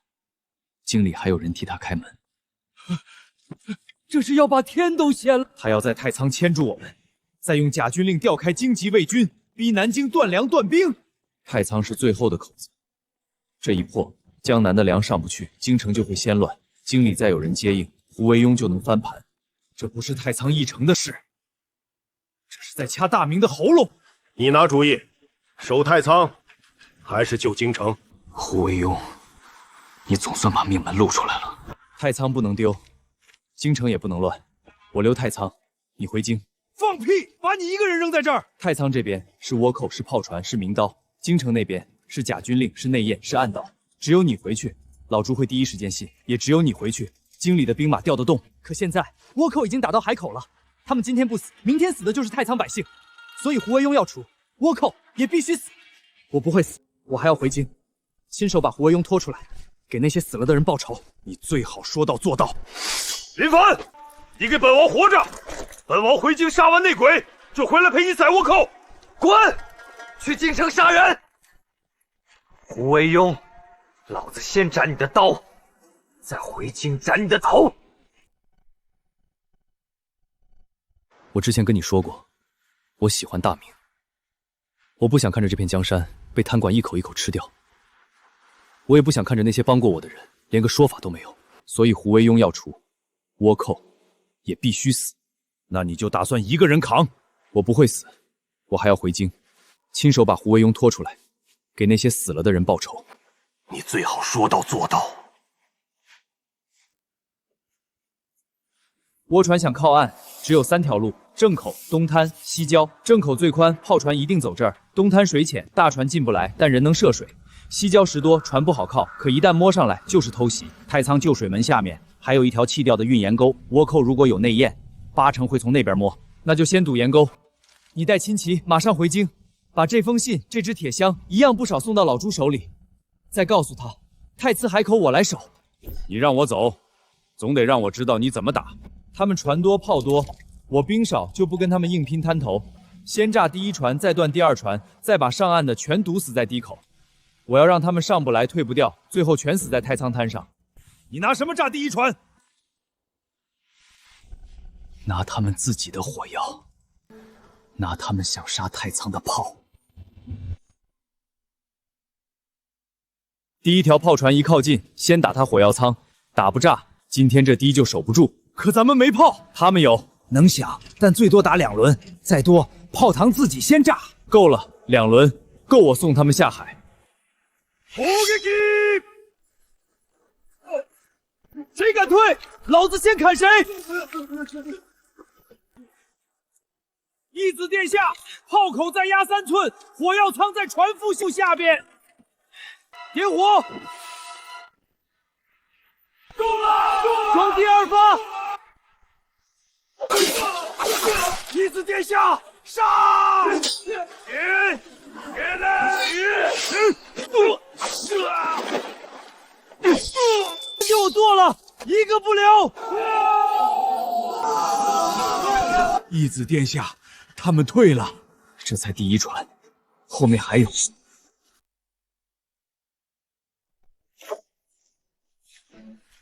京里还有人替他开门。这是要把天都掀了！他要在太仓牵住我们，再用假军令调开京籍卫军，逼南京断粮断兵。太仓是最后的口子，这一破，江南的粮上不去，京城就会先乱。京里再有人接应，胡惟庸就能翻盘。这不是太仓议程的事，这是在掐大明的喉咙。你拿主意，守太仓还是救京城？胡惟庸，你总算把命门露出来了。太仓不能丢，京城也不能乱。我留太仓，你回京。放屁！把你一个人扔在这儿？太仓这边是倭寇，是炮船，是明刀；京城那边是假军令，是内应，是暗道。只有你回去，老朱会第一时间信；也只有你回去，京里的兵马调得动。可现在倭寇已经打到海口了，他们今天不死，明天死的就是太仓百姓。所以胡惟庸要出，倭寇也必须死。我不会死，我还要回京，亲手把胡惟庸拖出来，给那些死了的人报仇。你最好说到做到。林凡，你给本王活着！本王回京杀完内鬼，就回来陪你宰倭寇。滚！去京城杀人！胡惟庸，老子先斩你的刀，再回京斩你的头。我之前跟你说过，我喜欢大明，我不想看着这片江山被贪官一口一口吃掉，我也不想看着那些帮过我的人连个说法都没有。所以胡惟庸要除，倭寇也必须死。那你就打算一个人扛？我不会死，我还要回京，亲手把胡惟庸拖出来，给那些死了的人报仇。你最好说到做到。倭船想靠岸，只有3条路：正口、东滩、西郊。正口最宽，炮船一定走这儿；东滩水浅，大船进不来，但人能涉水。西郊石多，船不好靠，可一旦摸上来就是偷袭。太仓旧水门下面还有一条弃掉的运盐沟，倭寇如果有内焰，8成会从那边摸，那就先堵盐沟。你带亲骑马上回京，把这封信、这支铁箱一样不少送到老朱手里，再告诉他，太次海口我来守。你让我走，总得让我知道你怎么打。他们船多炮多，我兵少，就不跟他们硬拼滩头。先炸第1船，再断第2船，再把上岸的全堵死在堤口。我要让他们上不来，退不掉，最后全死在太仓滩上。你拿什么炸第1船？拿他们自己的火药，拿他们想杀太仓的炮。第1条炮船一靠近，先打他火药舱，打不炸，今天这堤就守不住。可咱们没炮，他们有，能想，但最多打2轮，再多炮膛自己先炸。够了，2轮够我送他们下海。谁敢退，老子先砍谁！义子殿下，炮口再压3寸，火药舱在船腹袖下边。点火！中了！装第2发！义子殿下，杀！给我剁了，一个不留！义子殿下，他们退了。这才第1船，后面还有。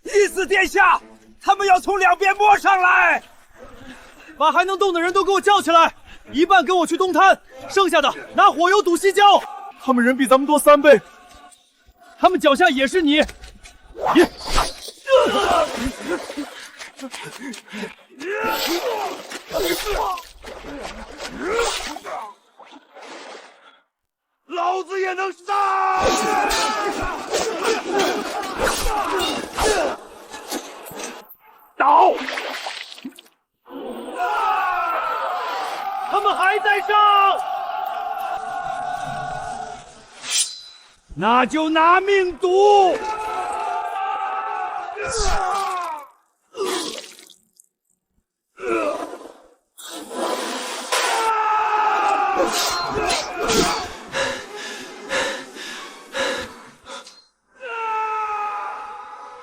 义子殿下，他们要从2边摸上来。把还能动的人都给我叫起来，一半跟我去东滩，剩下的拿火油堵西郊。他们人比咱们多3倍，他们脚下也是你。老子也能杀！倒！他们还在上，那就拿命赌！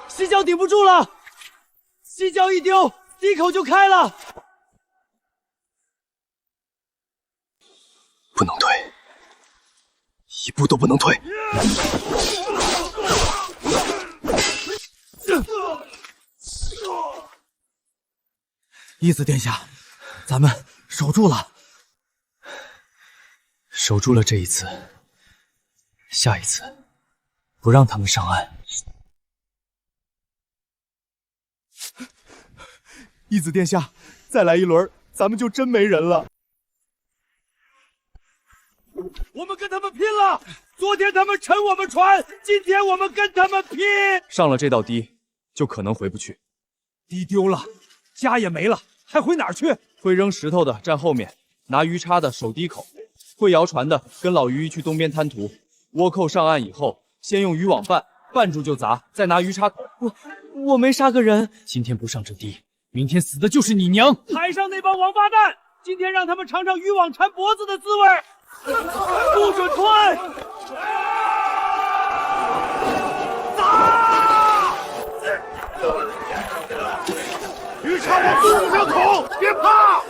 西郊顶不住了，西郊一丢，堤口就开了。不能退，1步都不能退。义子殿下，咱们守住了，守住了这一次，下一次不让他们上岸。义子殿下，再来1轮，咱们就真没人了。我们跟他们拼了！昨天他们沉我们船，今天我们跟他们拼。上了这道堤，就可能回不去。堤丢了，家也没了，还回哪儿去？会扔石头的站后面，拿鱼叉的守堤口，会摇船的跟老于去东边滩涂。倭寇上岸以后，先用渔网绊住就砸，再拿鱼叉。我没杀个人。今天不上这堤，明天死的就是你娘！海上那帮王八蛋，今天让他们尝尝渔网缠脖子的滋味。不准退！打！鱼叉往肚子上捅，别怕！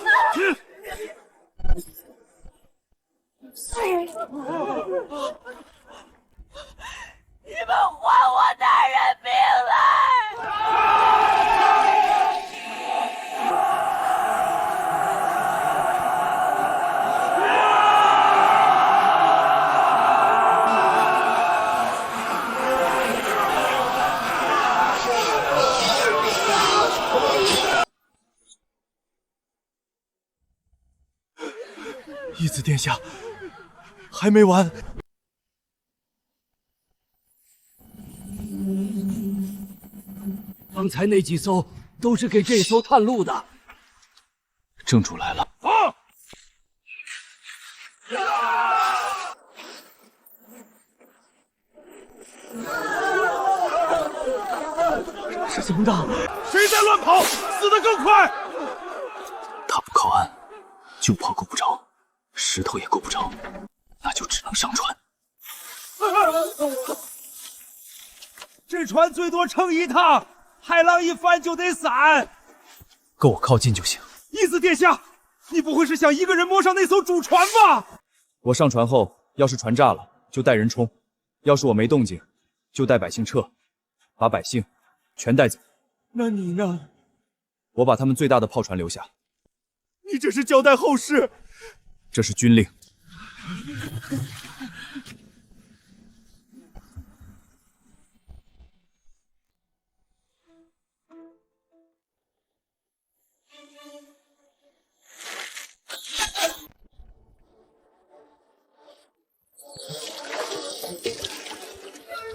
你们还我大人命来！义子殿下，还没完。刚才那几艘都是给这艘探路的。正主来了。放！是熊大，谁在乱跑，死得更快！他不靠岸，就炮够不着，石头也够不着，那就只能上船。这船最多撑一趟，海浪一翻就得散。够我靠近就行。义子殿下，你不会是想一个人摸上那艘主船吧？我上船后，要是船炸了，就带人冲；要是我没动静，就带百姓撤，把百姓全带走。那你呢？我把他们最大的炮船留下。你这是交代后事。这是军令。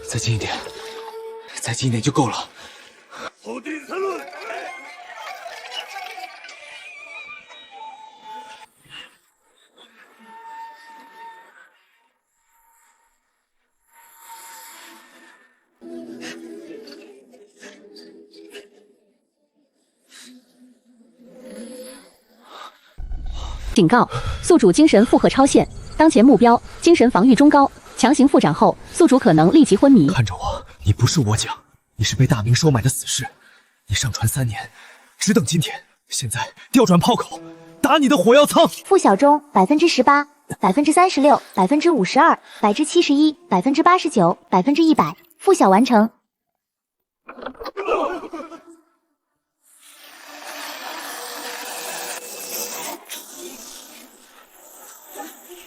再近一点，再近一点就够了。后地参论。警告：宿主精神负荷超限，当前目标精神防御中高，强行复掌后，宿主可能立即昏迷。看着我，你不是倭将，你是被大明收买的死士。你上船3年，只等今天，现在调转炮口，打你的火药舱。付小钟18%、36%、52%、71%、89%、100%，付小完成。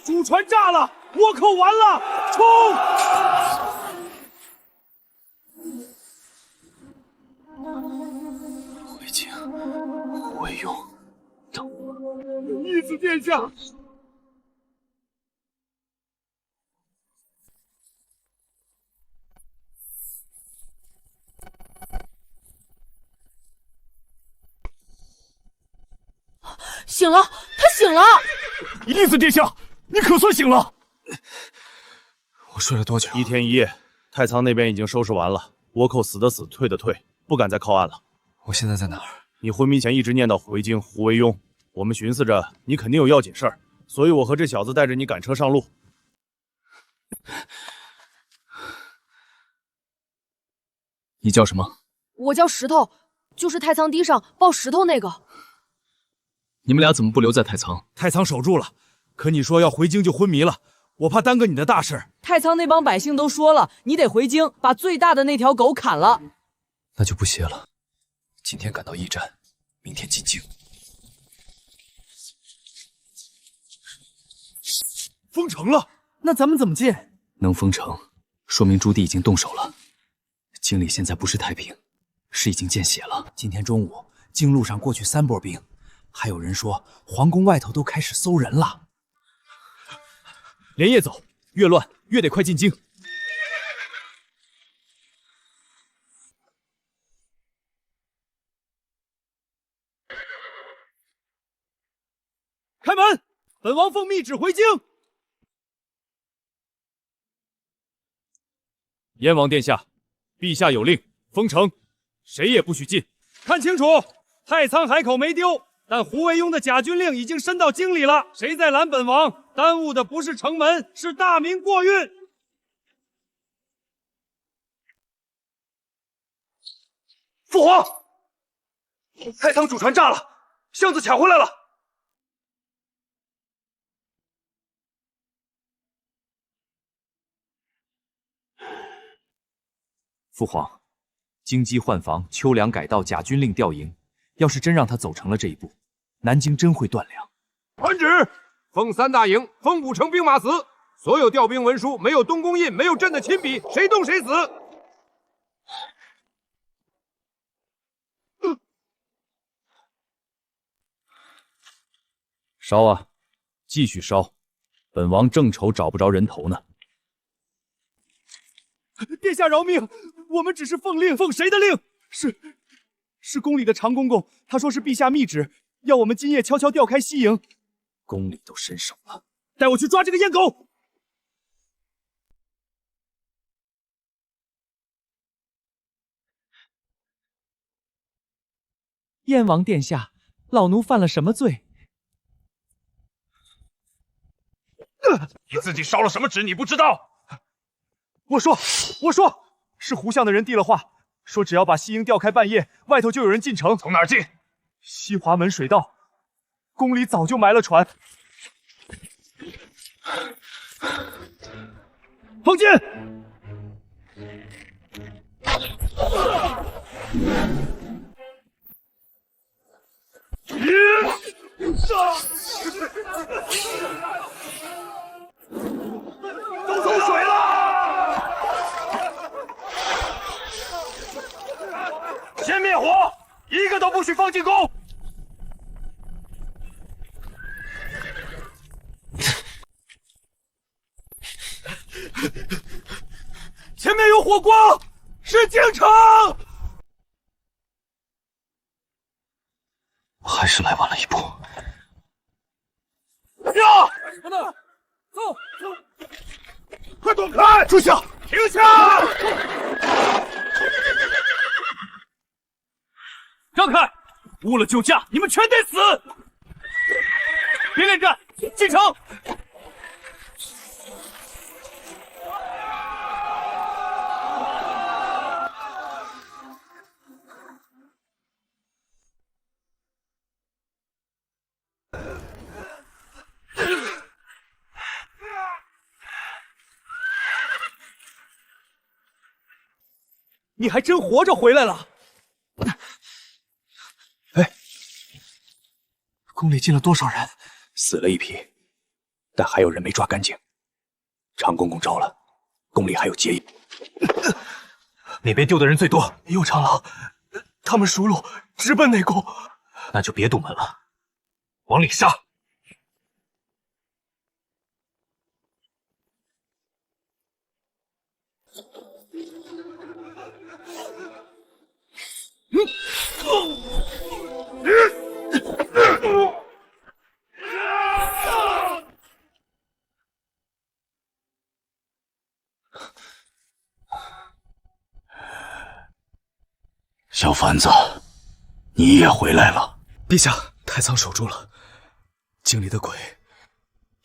主船炸了，倭寇完了，冲！回京，胡惟庸，等我。义子殿下。醒了，他醒了！义子殿下，你可算醒了！我睡了多久？1天1夜。太仓那边已经收拾完了，倭寇死的死，退的退，不敢再靠岸了。我现在在哪儿？你昏迷前一直念叨回京胡惟庸，我们寻思着你肯定有要紧事儿，所以我和这小子带着你赶车上路。你叫什么？我叫石头，就是太仓堤上抱石头那个。你们俩怎么不留在太仓？太仓守住了，可你说要回京就昏迷了，我怕耽搁你的大事。太仓那帮百姓都说了，你得回京，把最大的那条狗砍了。那就不歇了，今天赶到驿站，明天进京。封城了，那咱们怎么进？能封城，说明朱棣已经动手了。京里现在不是太平，是已经见血了。今天中午，京路上过去3波兵。还有人说，皇宫外头都开始搜人了。连夜走，越乱越得快进京。开门！本王奉密旨回京。燕王殿下，陛下有令，封城，谁也不许进。看清楚，太仓海口没丢。但胡惟庸的假军令已经伸到京里了，谁在拦本王？耽误的不是城门，是大明国运。父皇，太仓主船炸了，箱子抢回来了。父皇，京畿换防，秋粮改道，假军令调营。要是真让他走成了这一步，南京真会断粮。传旨，封3大营，封5城兵马司。所有调兵文书没有东宫印，没有朕的亲笔，谁动谁死。烧啊，继续烧！本王正愁找不着人头呢。殿下饶命，我们只是奉令，奉谁的令？是宫里的常公公，他说是陛下密旨，要我们今夜悄悄调开西营。宫里都伸手了，带我去抓这个阉狗！燕王殿下，老奴犯了什么罪？你自己烧了什么纸？你不知道？我说，是胡相的人递了话，说只要把西营调开半夜，外头就有人进城。从哪儿进？西华门水道。宫里早就埋了船。放箭！都走水了！先灭火，一个都不许放进宫！前面有火光，是京城！还是来晚了一步。呀！走！快躲开！住下！停下！让开！误了救驾，你们全得死！别恋战，进城！你还真活着回来了！宫里进了多少人？死了一批，但还有人没抓干净。常公公招了，宫里还有结义。哪边丢的人最多？右长老，他们熟路直奔内宫。那就别堵门了，往里杀！小凡子，你也回来了。陛下，太仓守住了，京里的鬼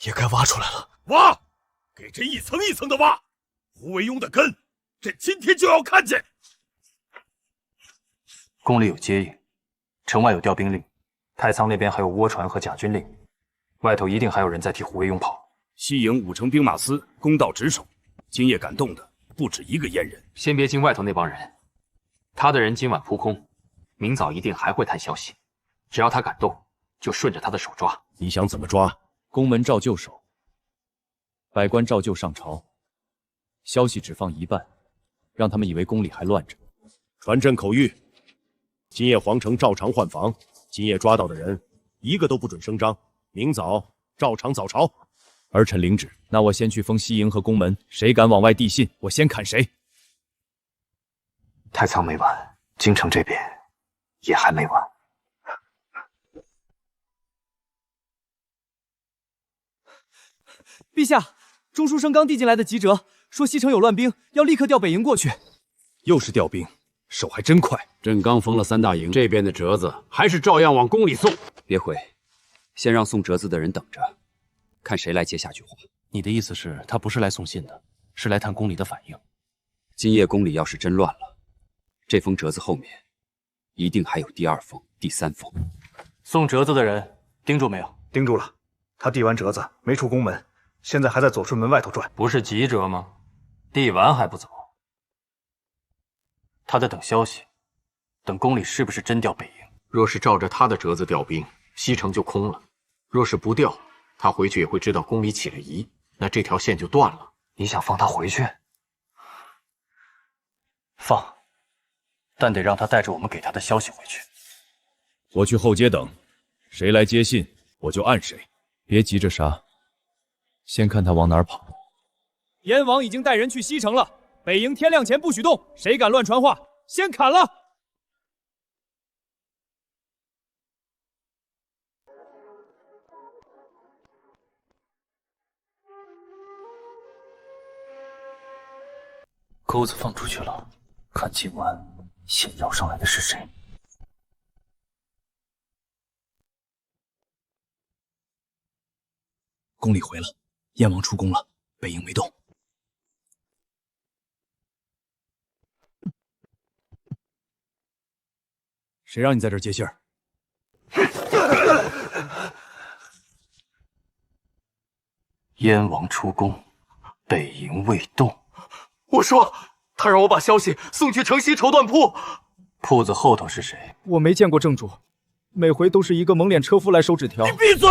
也该挖出来了。挖，给朕一层一层的挖。胡惟庸的根，朕今天就要看见。宫里有接应，城外有调兵令，太仓那边还有倭船和假军令，外头一定还有人在替胡惟庸跑。西营5城兵马司公道值守，今夜敢动的不止一个阉人。先别惊外头那帮人，他的人今晚扑空，明早一定还会探消息。只要他敢动，就顺着他的手抓。你想怎么抓？宫门照旧守，百官照旧上朝，消息只放一半，让他们以为宫里还乱着。传朕口谕：今夜皇城照常换防，今夜抓到的人一个都不准声张，明早照常早朝。儿臣领旨。那我先去封西营和宫门，谁敢往外递信，我先砍谁。太仓没完，京城这边也还没完。陛下，中书生刚递进来的急折，说西城有乱兵，要立刻调北营过去。又是调兵，手还真快。朕刚封了3大营，这边的折子还是照样往宫里送。别回，先让送折子的人等着，看谁来接下句话。你的意思是，他不是来送信的，是来探宫里的反应。今夜宫里要是真乱了，这封折子后面一定还有第二封、第三封。送折子的人盯住没有？盯住了，他递完折子没出宫门，现在还在左顺门外头转。不是急折吗？递完还不走？他在等消息，等宫里是不是真调北营。若是照着他的折子调兵，西城就空了；若是不调，他回去也会知道宫里起了疑，那这条线就断了。你想放他回去？放，但得让他带着我们给他的消息回去。我去后街等，谁来接信，我就按谁。别急着杀，先看他往哪儿跑。燕王已经带人去西城了，北营天亮前不许动，谁敢乱传话，先砍了。钩子放出去了，看今晚先要上来的是谁。宫里回了，燕王出宫了，北营没动。谁让你在这儿接信儿？燕王出宫，北营未动。我说，他让我把消息送去城西绸缎铺。铺子后头是谁？我没见过正主，每回都是一个蒙脸车夫来收纸条。你闭嘴！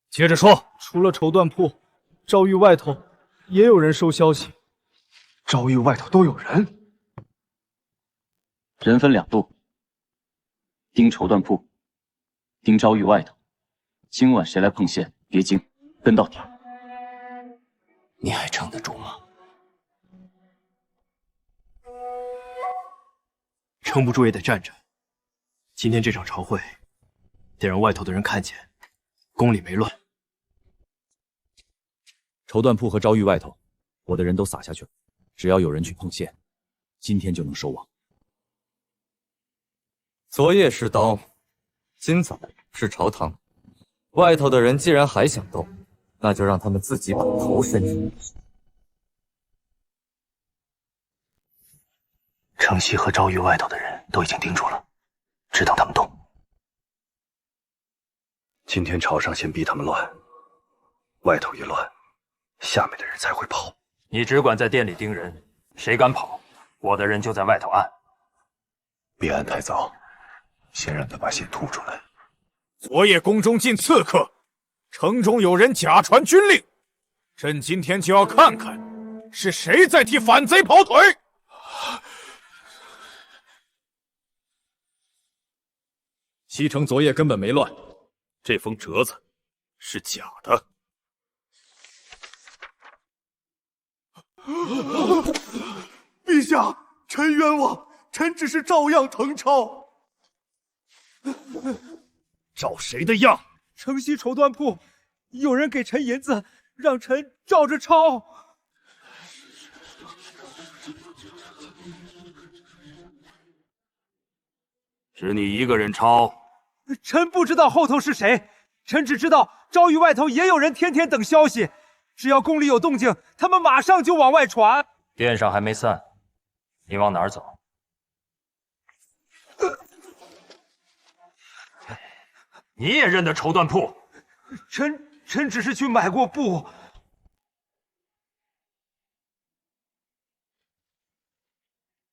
接着说。除了绸缎铺，诏狱外头也有人收消息。诏狱外头都有人？人分两路，盯绸缎铺，盯诏狱外头。今晚谁来碰线，别惊，跟到底。你还撑得住吗？撑不住也得站着。今天这场朝会，得让外头的人看见，宫里没乱。绸缎铺和诏狱外头，我的人都撒下去了，只要有人去碰线，今天就能收网。昨夜是刀，今早是朝堂。外头的人既然还想动，那就让他们自己把头伸出。城西和诏狱外头的人都已经盯住了，只等他们动。今天朝上先逼他们乱，外头一乱，下面的人才会跑。你只管在店里盯人，谁敢跑，我的人就在外头按。别按太早，先让他把线吐出来。昨夜宫中进刺客，城中有人假传军令，朕今天就要看看是谁在替反贼跑腿。西城昨夜根本没乱，这封折子是假的。陛下，臣冤枉，臣只是照样誊抄。照谁的样？城西绸缎铺有人给臣银子，让臣照着抄。是你一个人抄？臣不知道后头是谁，臣只知道诏狱外头也有人天天等消息，只要宫里有动静，他们马上就往外传。殿上还没散，你往哪儿走？你也认得绸缎铺？臣只是去买过布。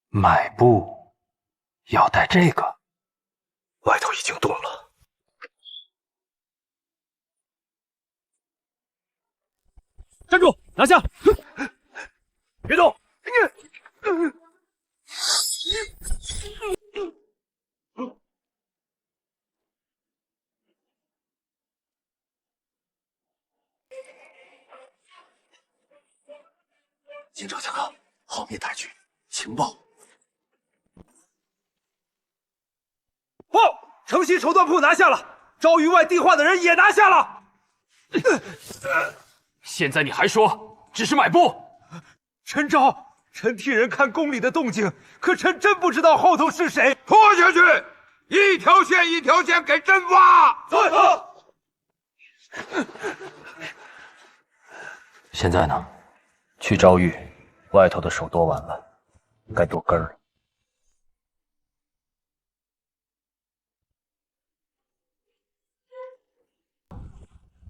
买布要带这个？外头已经动了。站住！拿下！别动！京兆将高，后面大局，情报。报，城西绸缎铺拿下了，诏狱外递话的人也拿下了。现在你还说只是买布？臣替人看宫里的动静，可臣真不知道后头是谁。拖下去！一条线一条线给朕挖。现在呢，去招玉，外头的手剁完了，该剁根儿了。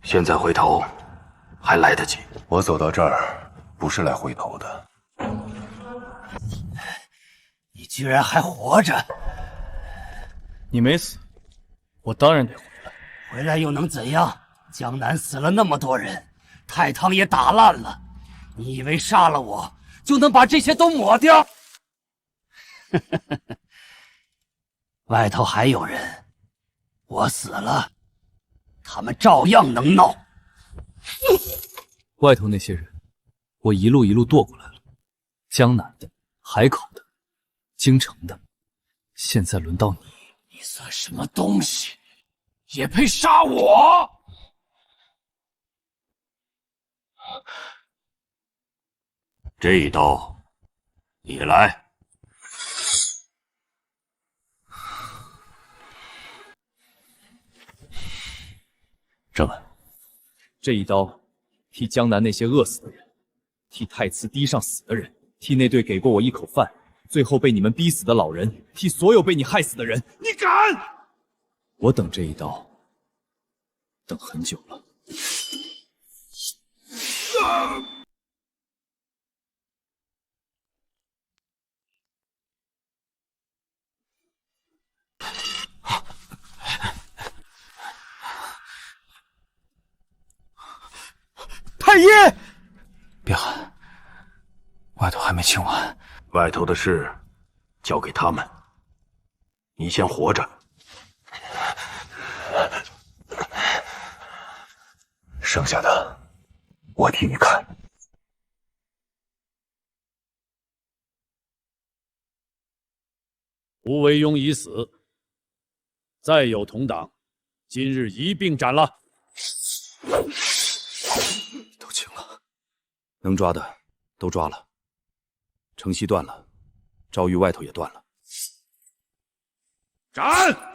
现在回头还来得及。我走到这儿不是来回头的。你居然还活着！你没死，我当然得回来。回来又能怎样？江南死了那么多人，太堂也打烂了。你以为杀了我就能把这些都抹掉？外头还有人，我死了，他们照样能闹。外头那些人，我一路一路剁过来了，江南的、海口的、京城的，现在轮到你。你算什么东西，也配杀我？这一刀，你来。郑恩，这一刀，替江南那些饿死的人，替太慈堤上死的人，替那对给过我一口饭，最后被你们逼死的老人，替所有被你害死的人。你敢！我等这一刀，等很久了。太医，别喊，外头还没清完。外头的事交给他们，你先活着。剩下的我替你看。吴惟庸已死，再有同党，今日一并斩了。都清了，能抓的都抓了，城西断了，赵玉外头也断了。斩！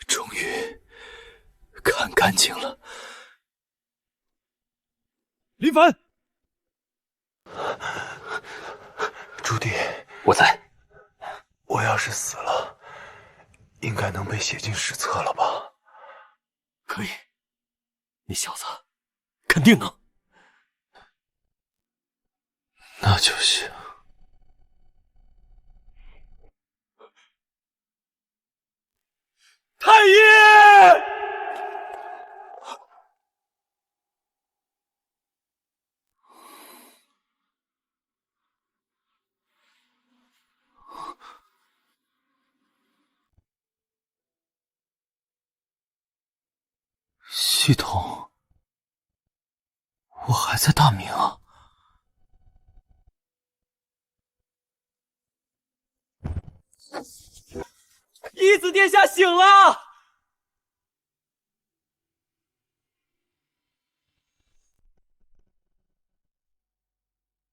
终于看干净了。林凡，朱棣，我在。我要是死了，应该能被写进史册了吧？可以，你小子肯定能。那就行。太医！系统，我还在大明啊。义子殿下醒了！